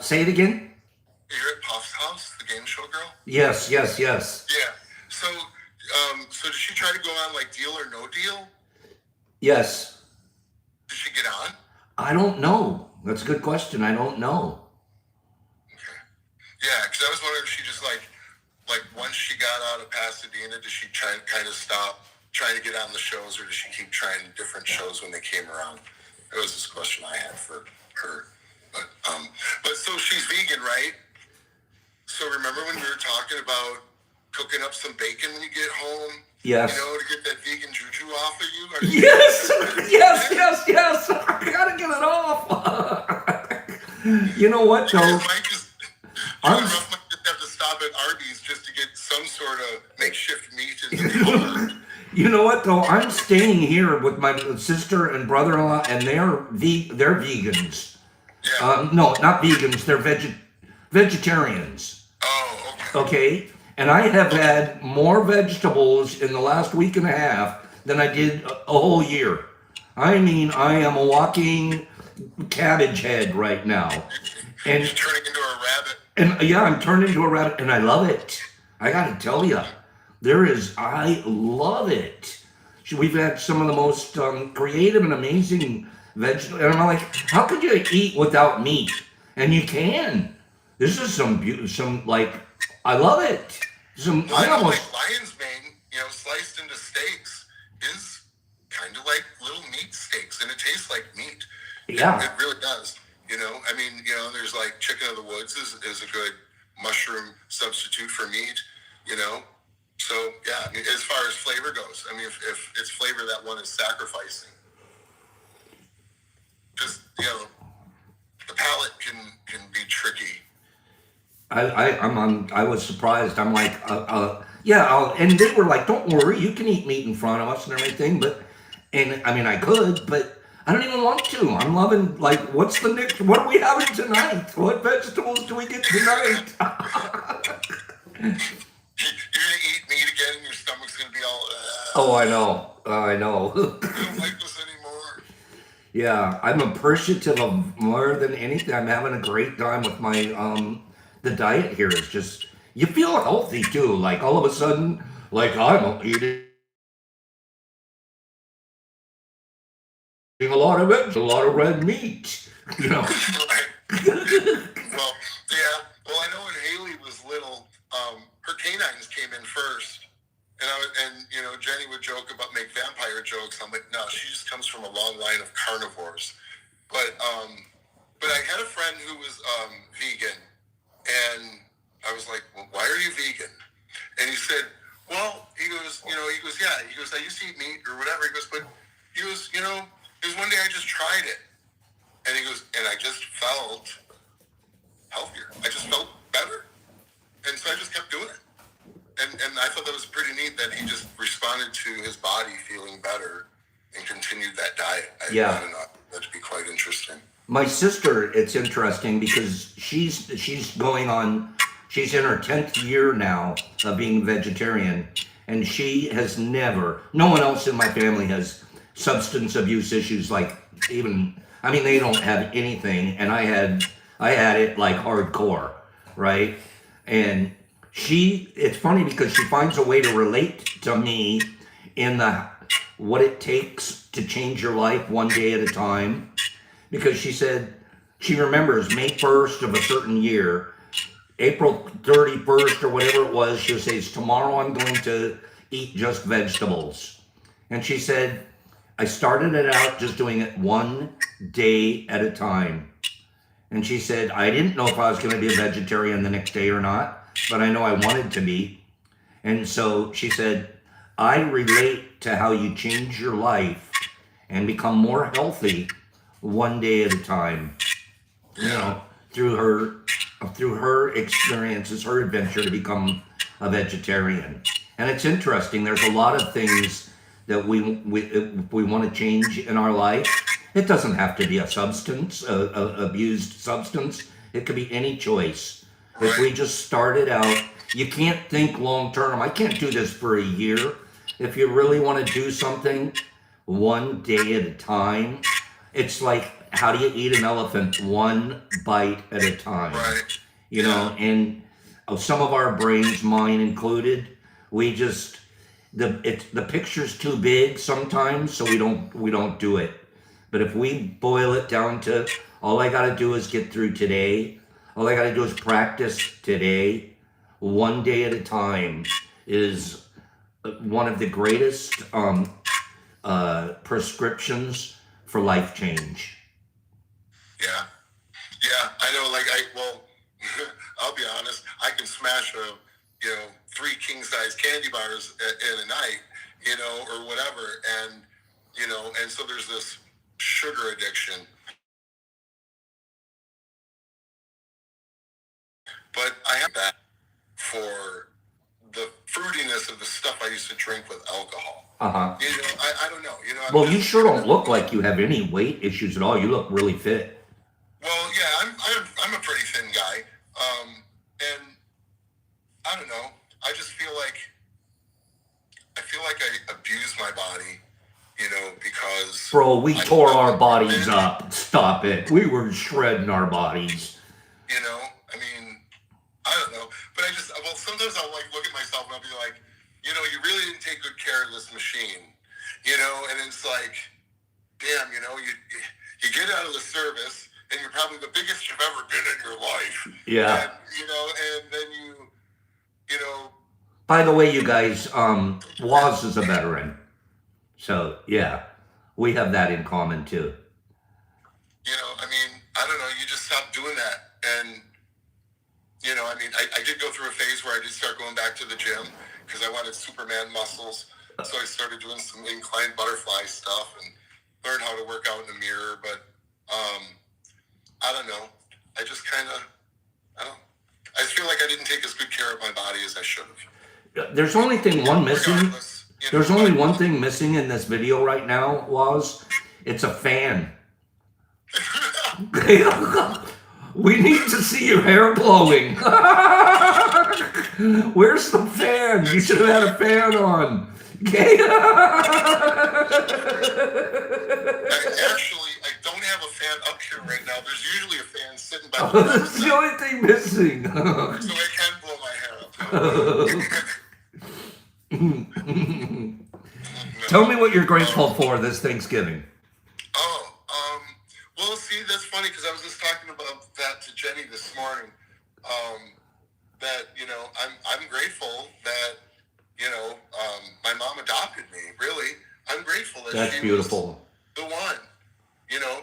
Say it again? You're at Puff's house, the game show girl? Yes. Yeah. So did she try to go on like Deal or No Deal? Yes. Did she get on? I don't know. That's a good question. I don't know. Okay. Yeah, because I was wondering if she just like once she got out of Pasadena, did she kind of stop trying to get on the shows, or did she keep trying different shows when they came around? That was this question I had for her. But so she's vegan, right? So remember when we were talking about cooking up some bacon when you get home? Yes. You know, to get that vegan juju off of you? Yes. I gotta get it off. You know what, though? Mike just have to stop at Arby's just to get some sort of makeshift meat in the You know what, though? I'm staying here with my sister and brother-in-law, and they're vegans. Yeah. No, not vegans. They're vegetarians. Oh, okay. Okay? And I have had more vegetables in the last week and a half than I did a whole year. I mean, I am a walking cabbage head right now. And you're turning into a rabbit. And yeah, I'm turned into a rabbit, and I love it. I gotta tell you, I love it. We've had some of the most creative and amazing vegetables, and I'm like, how could you eat without meat? And you can. This is I love it. Like lion's mane, sliced into steaks is kind of like little meat steaks, and it tastes like meat. Yeah. It really does. I mean, there's like chicken of the woods is a good mushroom substitute for meat, So, yeah, I mean, as far as flavor goes, I mean, if it's flavor that one is sacrificing, just, the palate can be tricky. I was surprised. I'm like, and they were like, don't worry, you can eat meat in front of us and everything, I could, but I don't even want to. I'm loving, what's the next, what are we having tonight? What vegetables do we get tonight? You're going to eat meat again and your stomach's going to be all, Oh, I know. I don't like this anymore. Yeah, I'm appreciative of more than anything. I'm having a great time with my, the diet here is just, you feel healthy too. Like all of a sudden, I'm eating a lot of veggies, a lot of red meat, Right. Well, yeah. Well, I know when Haley was little, her canines came in first. And Jenny would make vampire jokes. I'm like, no, she just comes from a long line of carnivores. But I had a friend who was vegan, and I was like, well, why are you vegan? And he said, well, he goes, yeah. He goes, I used to eat meat or whatever. He goes, but he goes, one day I just tried it. And he goes, and I just felt healthier. I just felt better. And so I just kept doing it. And I thought that was pretty neat that he just responded to his body feeling better and continued that diet. I don't know. That'd be quite interesting. My sister, it's interesting because she's in her 10th year now of being vegetarian, and she has no one else in my family has substance abuse issues they don't have anything, and I had it like hardcore, right? And it's funny because she finds a way to relate to me in what it takes to change your life one day at a time. Because she said she remembers May 1st of a certain year, April 31st or whatever it was, she'll say, tomorrow I'm going to eat just vegetables. And she said, I started it out just doing it one day at a time. And she said, I didn't know if I was going to be a vegetarian the next day or not, but I know I wanted to be. And so she said, I relate to how you change your life and become more healthy one day at a time. Through her experiences, her adventure to become a vegetarian. And it's interesting, there's a lot of things that if we want to change in our life. It doesn't have to be a substance, abused substance. It could be any choice. If we Right. just start it out, you can't think long term. I can't do this for a year. If you really want to do something, one day at a time. It's like, how do you eat an elephant? One bite at a time. Right. You Yeah. know, and some of our brains, mine included, we just the picture's too big sometimes, so we don't do it. But if we boil it down to, all I got to do is get through today, all I got to do is practice today, one day at a time, is one of the greatest prescriptions for life change. Yeah. Yeah. I know. Like well, I'll be honest. I can smash three king size candy bars in a night, or whatever, and so there's this sugar addiction. But I have that for the fruitiness of the stuff I used to drink with alcohol. Uh-huh. I don't know. Well, you sure don't look like you have any weight issues at all. You look really fit. Well, yeah, I'm a pretty thin guy, and I don't know. I just feel like I abuse my body, because Bro, we tore our bodies up. Stop it. We were shredding our bodies. I mean, I don't know, but sometimes I'll like look at myself and I'll be like, you really didn't take good care of this machine, and it's like, damn, you get out of the service and you're probably the biggest you've ever been in your life. Yeah. And, and then you. By the way, you guys, Waz is a veteran. So, yeah, we have that in common, too. I mean, I don't know, you just stop doing that. And, I mean, I did go through a phase where I did start going back to the gym because I wanted Superman muscles. So I started doing some inclined butterfly stuff and learned how to work out in the mirror. But I don't know. I just I feel like I didn't take as good care of my body as I should have. There's only one missing. There's only one thing missing in this video right now, Waz. It's a fan. We need to see your hair blowing. Where's the fan? You should have had a fan on. Actually, I don't have a fan up here right now. There's usually a fan sitting back there. That's the only thing missing. So I can blow my hair up. Tell me what you're grateful for this Thanksgiving. Well, see, that's funny because I was just talking about that to Jenny this morning. That I'm grateful that my mom adopted me. Really, I'm grateful that that's she beautiful. Was the one.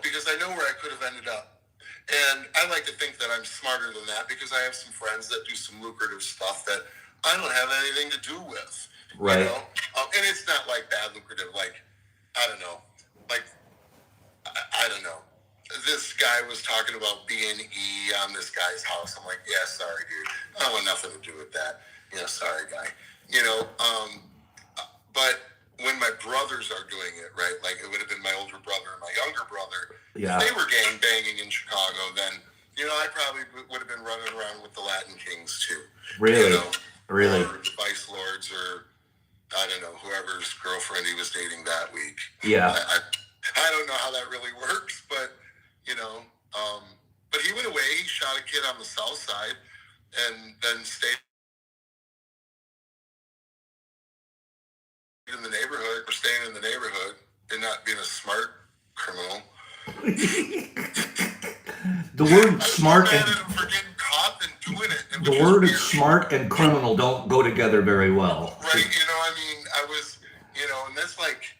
Because I know where I could have ended up, and I like to think that I'm smarter than that because I have some friends that do some lucrative stuff that I don't have anything to do with. Right. And it's not like bad lucrative. Like I don't know. Like I don't know. This guy was talking about B&E on this guy's house. I'm like, yeah, sorry, dude. I don't want nothing to do with that. Sorry, guy. But when my brothers are doing it, right, like it would have been my older brother and my younger brother, yeah. If they were gang banging in Chicago, then, I probably would have been running around with the Latin Kings too. Really? Really? Or the Vice Lords or, I don't know, whoever's girlfriend he was dating that week. Yeah. I don't know how that really works, but, but he went away, he shot a kid on the south side and then stayed in the neighborhood or staying in the neighborhood and not being a smart criminal. The word smart and for getting caught and doing it. The word of smart and criminal don't go together very well. Right, I mean, I was, and that's like,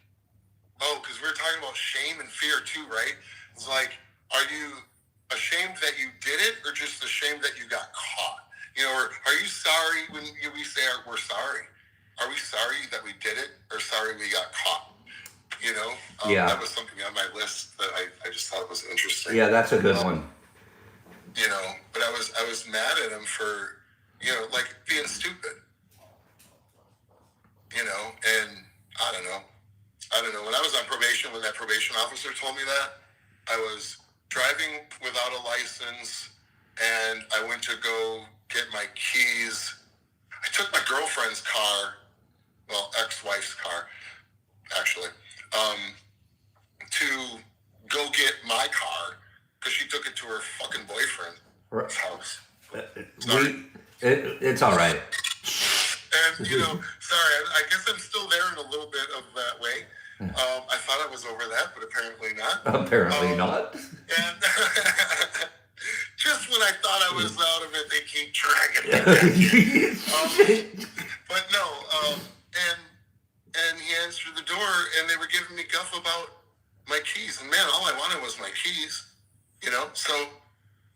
because we were talking about shame and fear too, right? It's like, are you ashamed that you did it or just ashamed that you got caught? Or are you sorry when we say we're sorry? Are we sorry that we did it or sorry we got caught? Yeah. That was something on my list that I just thought was interesting. Yeah, that's a good one. But I was mad at him for, like being stupid. And I don't know. I don't know, when I was on probation, when that probation officer told me that, I was driving without a license, and I went to go get my keys. I took my girlfriend's car, well, ex-wife's car, actually, to go get my car because she took it to her fucking boyfriend's house. Sorry. It's all right. And, sorry, I guess I'm still there in a little bit of that way. I thought I was over that, but apparently not. Apparently not. And just when I thought I was out of it, they keep dragging me back. But no, and he answered the door, and they were giving me guff about my keys. And man, all I wanted was my keys, So,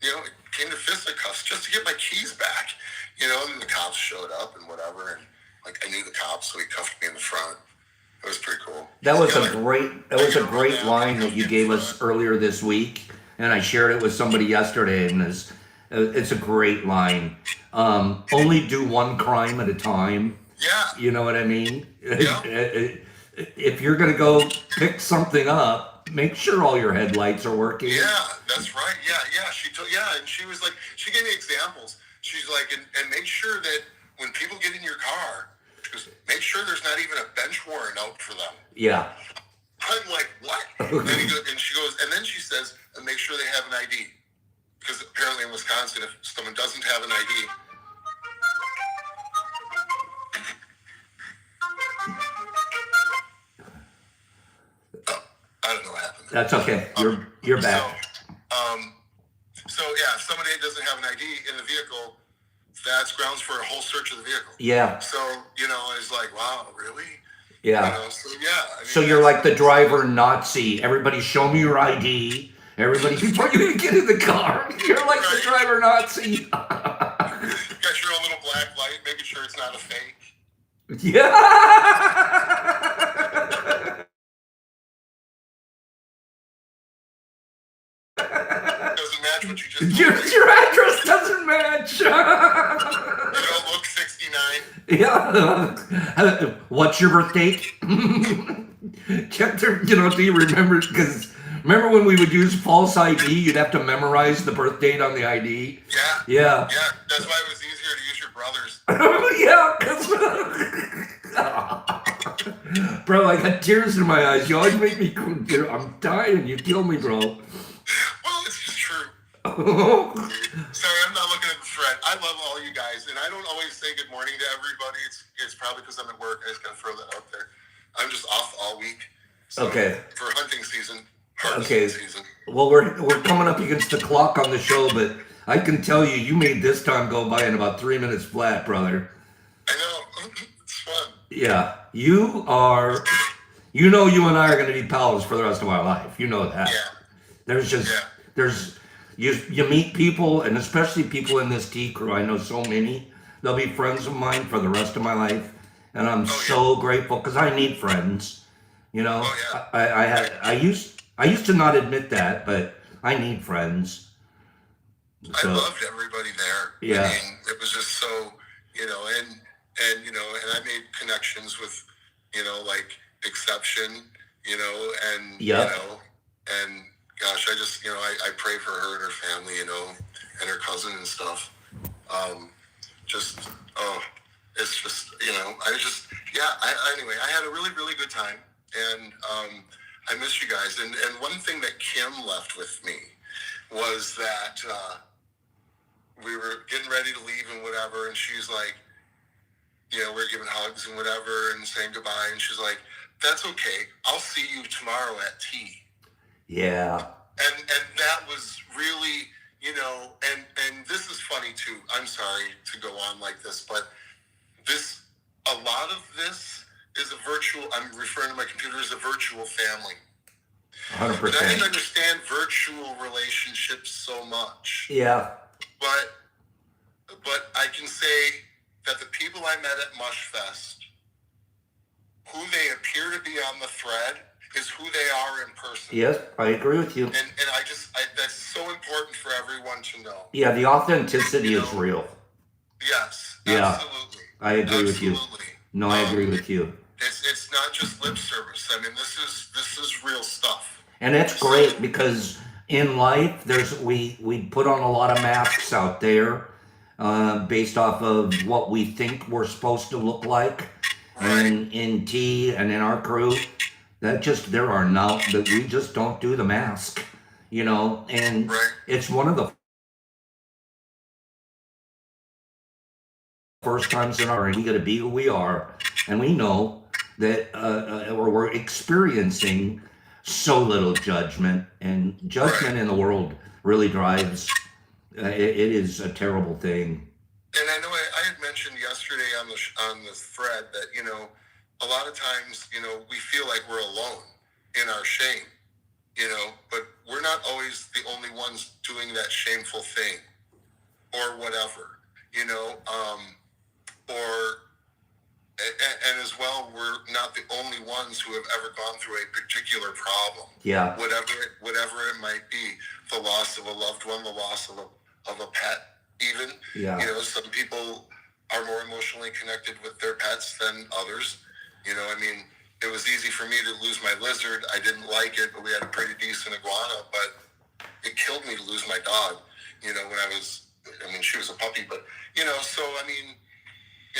it came to fisticuffs just to get my keys back, And then the cops showed up and whatever, and I knew the cops, so he cuffed me in the front. It was pretty cool. That was a great line that you gave us earlier this week, and I shared it with somebody yesterday, and it's a great line. Only do one crime at a time. Yeah. You know what I mean? Yeah. If you're gonna go pick something up, make sure all your headlights are working. Yeah, that's right. Yeah. And she was like, she gave me examples. She's like, and make sure that when people get in your car, just make sure there's not even a bench warrant out for them. Yeah. I'm like, what? And she goes, and then she says, and make sure they have an ID. Because apparently in Wisconsin, if someone doesn't have an ID, I don't know what happened there. That's okay. You're back. So yeah, if somebody doesn't have an ID in the vehicle, that's grounds for a whole search of the vehicle. Yeah. So, it's like, wow, really? Yeah. So yeah. So you're like the driver Nazi. Everybody show me your ID. Everybody, before you get in the car, you're like the driver Nazi. You got your own little black light, making sure it's not a fake. Yeah. Doesn't match what you just told me. Your address doesn't match. You don't look 69. Yeah. What's your birth date? Do you remember? Because remember when we would use false ID, you'd have to memorize the birth date on the ID? Yeah. Yeah. Yeah, that's why it was easier to use your brother's. Yeah, bro, I got tears in my eyes. You always make me, I'm dying. You kill me, bro. Well, it's just true. Sorry, I'm not looking at the thread. I love all you guys, and I don't always say good morning to everybody. It's probably because I'm at work. I just gotta throw that out there. I'm just off all week. So Okay. For hunting season. Okay. Season. Well, we're coming up against the clock on the show, but I can tell you made this time go by in about 3 minutes flat, brother. I know. It's fun. Yeah. You and I are going to be pals for the rest of our life. You know that. Yeah. You meet people, and especially people in this tea crew. I know so many. They'll be friends of mine for the rest of my life, and I'm so grateful because I need friends. Oh, yeah. I used to not admit that, but I need friends. So, I loved everybody there. Yeah. I mean, it was just so, and I made connections with, like Exception, and, and gosh, I just, I pray for her and her family, and her cousin and stuff. It's just, anyway, I had a really, really good time, and I miss you guys. And one thing that Kim left with me was that we were getting ready to leave and whatever, and she's like, we're giving hugs and whatever and saying goodbye, and she's like, that's okay, I'll see you tomorrow at tea. Yeah. And that was really, and this is funny too. I'm sorry to go on like this, but a lot of this is a virtual, I'm referring to my computer as a virtual family. 100%. But I didn't understand virtual relationships so much. Yeah. But I can say that the people I met at Mushfest, who they appear to be on the thread, is who they are in person. Yes, I agree with you. And that's so important for everyone to know. Yeah, the authenticity is real. Yes, yeah, absolutely. I agree with you. No, I agree with you. It's not just lip service. I mean, this is real stuff. And it's great because in life, we put on a lot of masks out there based off of what we think we're supposed to look like. Right. And in T and in our crew, there are now that we just don't do the mask, and Right. it's one of the first times in our, we got to be who we are, and we know that or we're experiencing so little judgment, and judgment in the world really drives. It is a terrible thing. And I know I had mentioned yesterday on the thread that a lot of times we feel like we're alone in our shame, but we're not always the only ones doing that shameful thing or whatever, and as well, we're not the only ones who have ever gone through a particular problem. Yeah. Whatever it might be, the loss of a loved one, the loss of a pet, even. Yeah. Some people are more emotionally connected with their pets than others. I mean, it was easy for me to lose my lizard. I didn't like it, but we had a pretty decent iguana. But it killed me to lose my dog. When she was a puppy. But so I mean,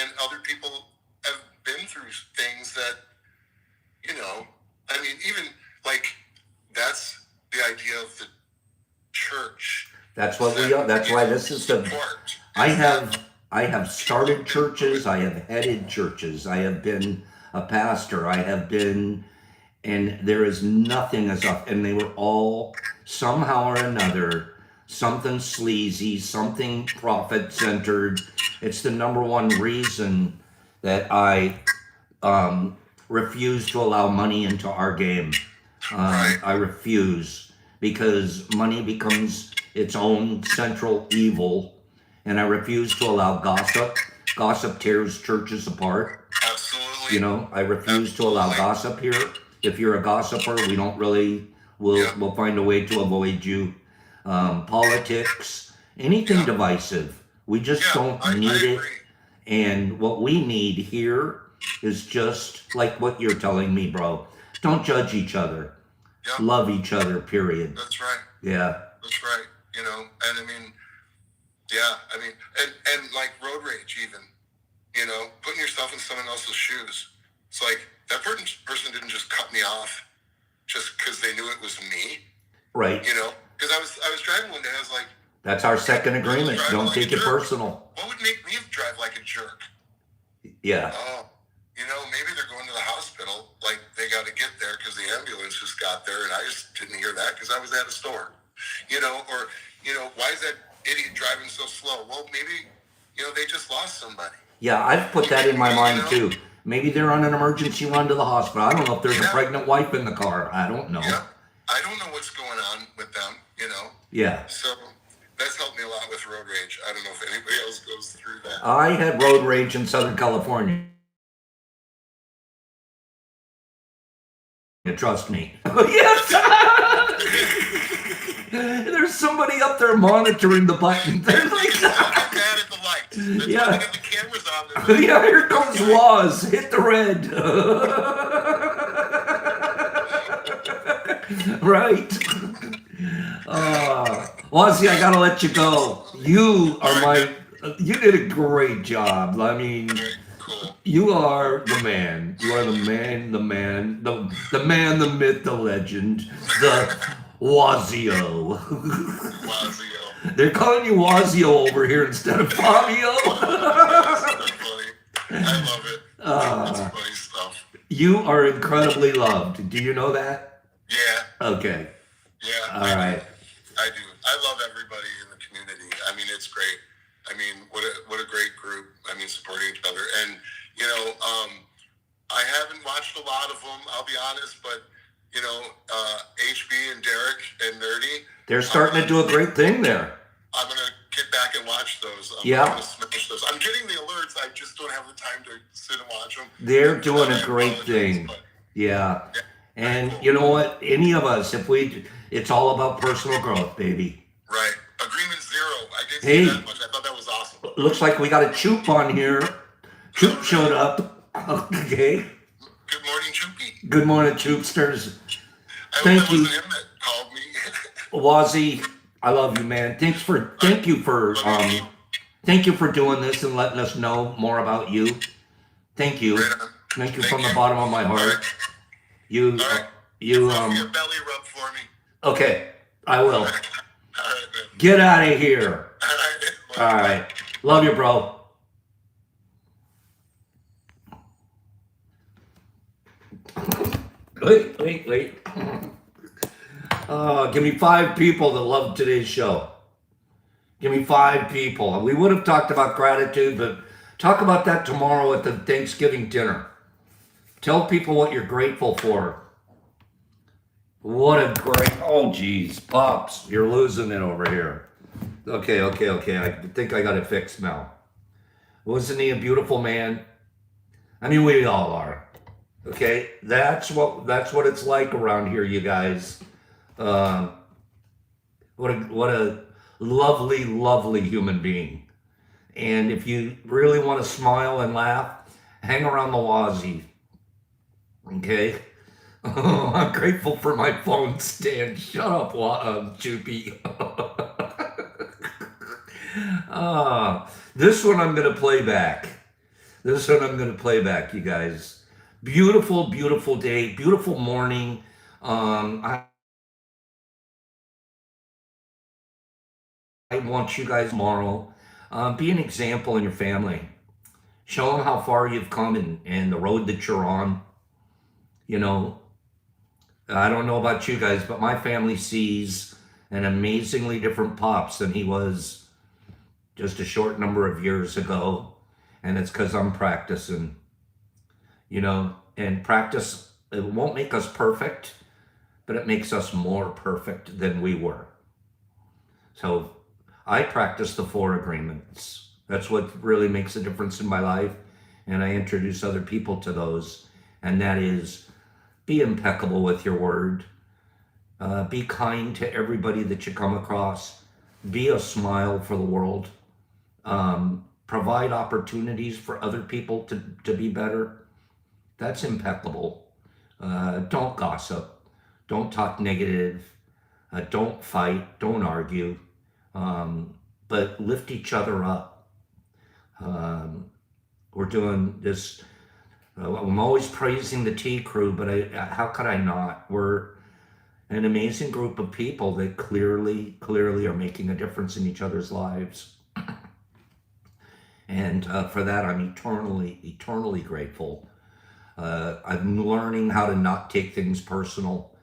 and other people have been through things that, I mean, even like that's the idea of the church. That's what we are. That's why this is the. I have started churches. I have headed churches. I have been a pastor. I have been, and there is nothing as up. And they were all somehow or another something sleazy, something profit centered. It's the number one reason that I refuse to allow money into our game. I refuse, because money becomes its own central evil, and I refuse to allow gossip. Gossip tears churches apart. Absolutely. I refuse to allow gossip here. If you're a gossiper, we don't really. We'll find a way to avoid you. Politics, anything divisive. We just don't need it. And what we need here is just like what you're telling me, bro. Don't judge each other. Yep. Love each other, period. That's right. Yeah. That's right. And I mean, yeah, I mean, and like road rage even, putting yourself in someone else's shoes. It's like that person didn't just cut me off just because they knew it was me. Right. Because I was driving one day, I was like, that's our second agreement. Don't take it personal. What would make me drive like a jerk? Yeah. Oh, maybe they're going to the hospital, like they got to get there because the ambulance just got there, and I just didn't hear that because I was at a store. Or why is that idiot driving so slow? Well, maybe, they just lost somebody. Yeah, I've put that in my mind too. Maybe they're on an emergency run to the hospital. I don't know if there's a pregnant wife in the car. I don't know. Yeah. I don't know what's going on with them, Yeah. So that's helped me a lot with road rage. I don't know if anybody else goes through that. I had road rage in Southern California. Trust me. Yes. There's somebody up there monitoring the button. They're like, I'm mad at the lights. Yeah. They got the cameras on there. Yeah, here comes Waz. Hit the red. Right. Wazzy, I gotta let you go. You did a great job. I mean, cool. You are the man. You are the man, the myth, the legend, the Wazio. Wazio. They're calling you Wazio over here instead of Fabio. That's funny. I love it. That's funny stuff. You are incredibly loved. Do you know that? Yeah. Okay. Yeah. All right. I do. I love everybody in the community. I mean, it's great. I mean, what a great group. I mean, supporting each other. And, I haven't watched a lot of them, I'll be honest, but, HB and Derek and Nerdy. They're starting to do a great thing there. I'm going to get back and watch those. I'm going to smash those. I'm getting the alerts. I just don't have the time to sit and watch them. They're doing a great thing. Yeah. And cool. You know what? Any of us, it's all about personal growth, baby. Right. Agreement zero. I didn't see that much. I thought that was awesome. Looks like we got a Choop on here. Choop showed up. Okay. Good morning, Troopsters. I hope Thank that you, wasn't him that called me. Wazzy. I love you, man. All right. Love you. Thank you for doing this and letting us know more about you. Thank you. Right on. Thank you Thank from the you. bottom of my All right. heart. You, All right. Give you, Ruffy a belly rub for me. okay, I All will. right, man. Get out of here. All right. Love All you. right. Love you, bro. Wait. Give me 5 people that love today's show. Give me 5 people. We would have talked about gratitude, but talk about that tomorrow at the Thanksgiving dinner. Tell people what you're grateful for. What a great, oh geez, Pops, you're losing it over here. Okay. I think I got it fixed now. Wasn't he a beautiful man? I mean, we all are. Okay, that's what it's like around here, you guys. Um, what a lovely human being. And if you really want to smile and laugh, hang around the Wazzy. Okay. Oh, I'm grateful for my phone stand. Shut up, Choopy. This one I'm gonna play back. You guys. Beautiful day, beautiful morning. I want you guys tomorrow. Be an example in your family. Show them how far you've come and the road that you're on. You know, I don't know about you guys, but my family sees an amazingly different Pops than he was just a short number of years ago. And it's because I'm practicing, and practice, it won't make us perfect, but it makes us more perfect than we were. So I practice the 4 agreements. That's what really makes a difference in my life. And I introduce other people to those. And that is be impeccable with your word. Be kind to everybody that you come across. Be a smile for the world. Provide opportunities for other people to be better. That's impeccable. Don't gossip. Don't talk negative. Don't fight. Don't argue. But lift each other up. We're doing this. I'm always praising the T crew, but how could I not? We're an amazing group of people that clearly are making a difference in each other's lives. And for that, I'm eternally grateful. I'm learning how to not take things personal.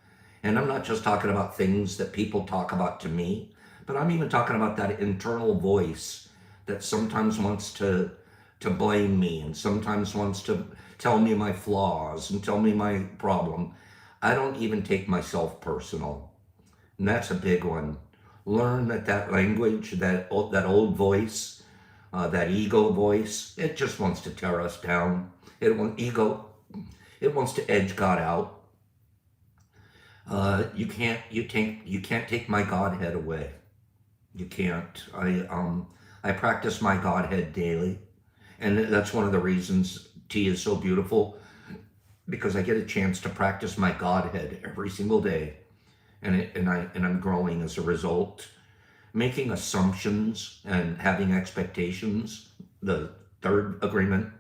And I'm not just talking about things that people talk about to me, but I'm even talking about that internal voice that sometimes wants to blame me and sometimes wants to tell me my flaws and tell me my problem. I don't even take myself personal. And that's a big one. Learn that language, that old voice, that ego voice, it just wants to tear us down. It wants to edge God out. You can't take my Godhead away. You can't. I practice my Godhead daily, and that's one of the reasons T is so beautiful, because I get a chance to practice my Godhead every single day, and I'm growing as a result. Making assumptions and having expectations, the 3rd agreement,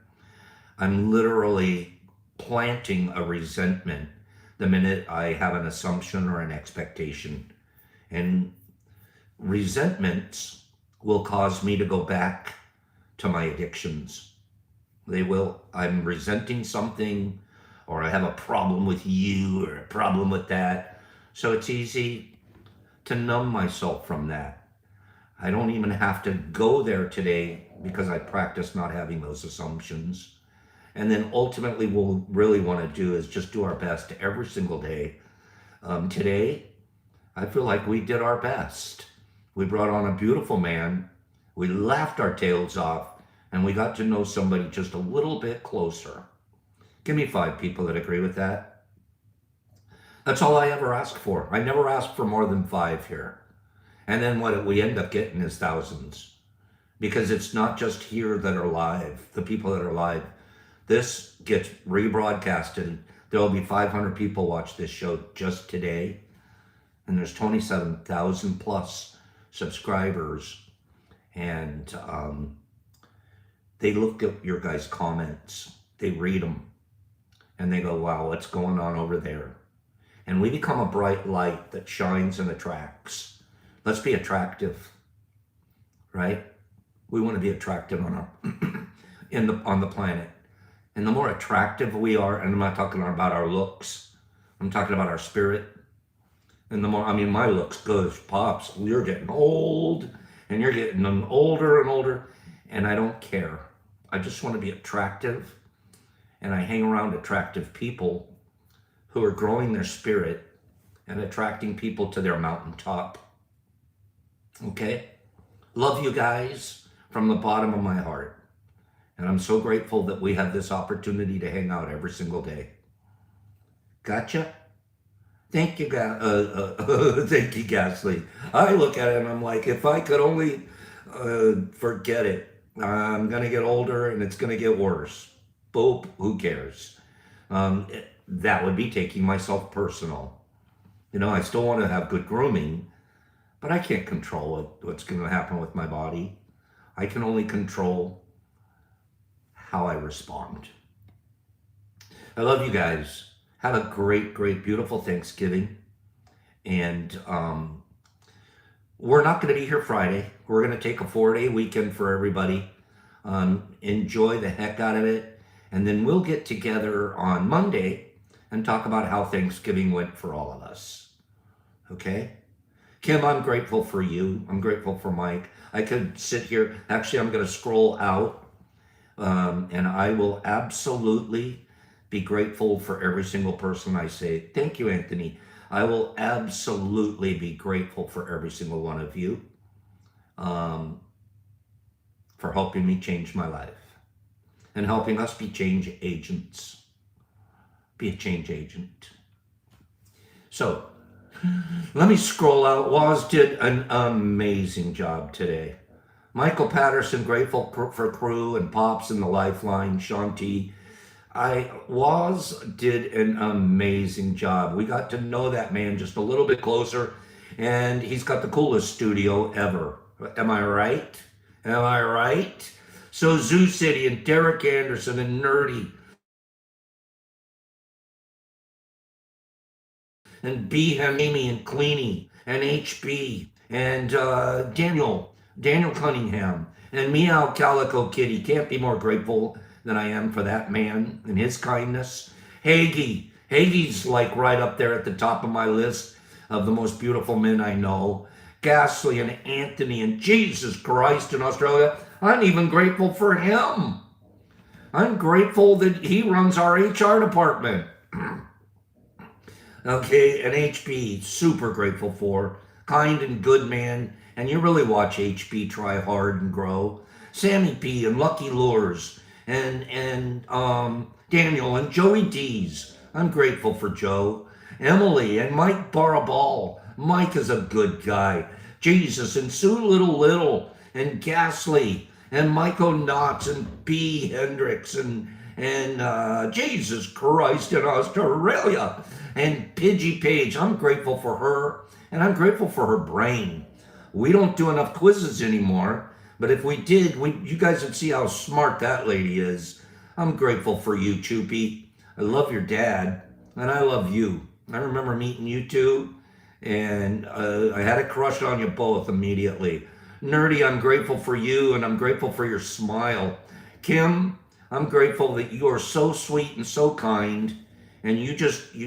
I'm literally planting a resentment the minute I have an assumption or an expectation. And resentments will cause me to go back to my addictions. They will. I'm resenting something, or I have a problem with you, or a problem with that. So it's easy to numb myself from that. I don't even have to go there today because I practice not having those assumptions. And then ultimately, what we'll really want to do is just do our best every single day. Today, I feel like we did our best. We brought on a beautiful man. We laughed our tails off, and we got to know somebody just a little bit closer. Give me 5 people that agree with that. That's all I ever ask for. I never ask for more than 5 here. And then what we end up getting is thousands. Because it's not just here that are live, the people that are live. This gets rebroadcasted There will be 500 people watch this show just today. And there's 27,000 plus subscribers. And they look at your guys' comments. They read them. And they go, wow, what's going on over there? And we become a bright light that shines and attracts. Let's be attractive, right? We want to be attractive on our on the planet. And the more attractive we are, and I'm not talking about our looks, I'm talking about our spirit. And the more, I mean, my looks good, Pops, you're getting old, and you're getting older and older, and I don't care. I just want to be attractive, and I hang around attractive people who are growing their spirit and attracting people to their mountaintop. Okay? Love you guys from the bottom of my heart. And I'm so grateful that we have this opportunity to hang out every single day. Gotcha? Thank you, thank you, Gasly. I look at it and I'm like, if I could only forget it, I'm going to get older and it's going to get worse. Boop, who cares? That would be taking myself personal. You know, I still want to have good grooming, but I can't control what's going to happen with my body. I can only control how I respond. I love you guys. Have a great, great, beautiful Thanksgiving. And we're not going to be here Friday. We're going to take a 4-day weekend for everybody. Enjoy the heck out of it. And then we'll get together on Monday and talk about how Thanksgiving went for all of us. Okay? Kim, I'm grateful for you. I'm grateful for Mike. I could sit here. Actually, I'm going to scroll out. And I will absolutely be grateful for every single person I say. Thank you, Anthony. I will absolutely be grateful for every single one of you for helping me change my life and helping us be change agents. Be a change agent. So let me scroll out. Waz did an amazing job today. Michael Patterson, grateful for crew and Pops and the Lifeline. Shanti. Waz did an amazing job. We got to know that man just a little bit closer, and he's got the coolest studio ever. Am I right? Am I right? So Zoo City and Derek Anderson and Nerdy and Behem, Amy and Cleany and HB and Daniel Cunningham and Meow Calico Kitty. Can't be more grateful than I am for that man and his kindness. Hagee's like right up there at the top of my list of the most beautiful men I know. Gasly and Anthony and Jesus Christ in Australia. I'm even grateful for him. I'm grateful that he runs our HR department. Okay, and HB, super grateful for. Kind and good man. And you really watch HB try hard and grow. Sammy P and Lucky Lures. And Daniel and Joey D's. I'm grateful for Joe. Emily and Mike Barabal. Mike is a good guy. Jesus and Sue Little and Gasly and Mike O'Notts and B. Hendricks and Jesus Christ in Australia and Pidgey Page. I'm grateful for her and I'm grateful for her brain. We don't do enough quizzes anymore. But if we did, you guys would see how smart that lady is. I'm grateful for you, Choopy. I love your dad, and I love you. I remember meeting you two, and I had a crush on you both immediately. Nerdy, I'm grateful for you, and I'm grateful for your smile. Kim, I'm grateful that you are so sweet and so kind, and you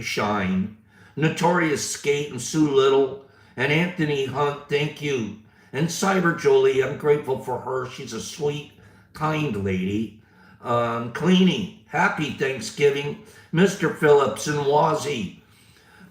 shine. Notorious Skate and Sue Little, and Anthony Hunt, thank you. And Cyber Jolie, I'm grateful for her. She's a sweet, kind lady. Cleany, happy Thanksgiving. Mr. Phillips and Wazzy.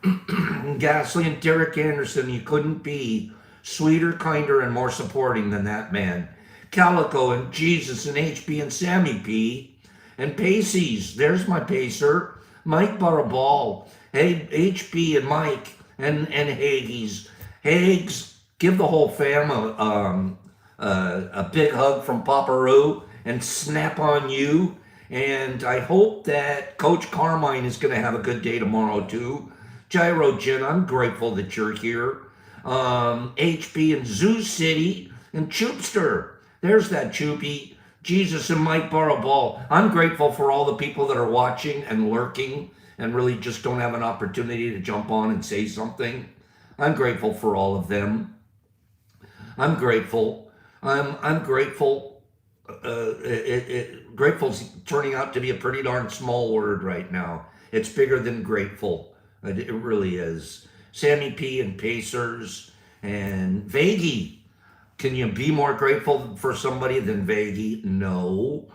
Gasly and Derek Anderson, you couldn't be sweeter, kinder, and more supporting than that man. Calico and Jesus and HB and Sammy P. And Pacey's, there's my pacer. Mike Barabal. Hey, HB and Mike and Hagee's. Hags. Give the whole fam a big hug from Paparoo and snap on you And I hope that Coach Carmine is going to have a good day tomorrow, too. Gyro Jen, I'm grateful that you're here. HB and Zoo City and Choopster. There's that Choopy. Jesus and Mike Baraball. I'm grateful for all the people that are watching and lurking and really just don't have an opportunity to jump on and say something. I'm grateful for all of them. I'm grateful. I'm grateful. Grateful's turning out to be a pretty darn small word right now. It's bigger than grateful. It really is. Sammy P and Pacers and Vaggie. Can you be more grateful for somebody than Vaggie? No.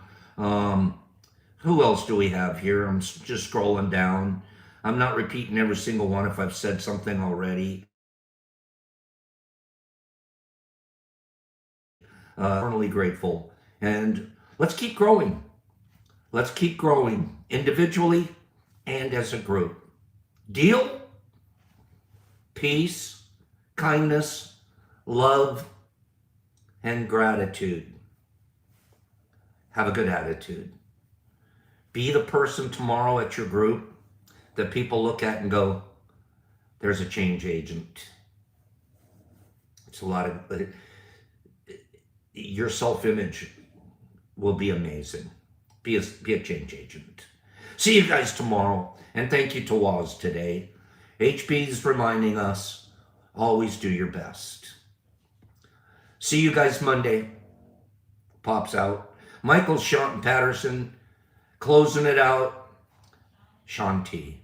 Who else do we have here? I'm just scrolling down. I'm not repeating every single one if I've said something already. Eternally grateful. And let's keep growing. Let's keep growing individually and as a group. Deal? Peace, kindness, love, and gratitude. Have a good attitude. Be the person tomorrow at your group that people look at and go, there's a change agent. It's a lot of, your self-image will be amazing. Be a change agent. See you guys tomorrow. And thank you to Waz today. HB's reminding us, always do your best. See you guys Monday. Pops out. Michael Sean Patterson closing it out. Sean T.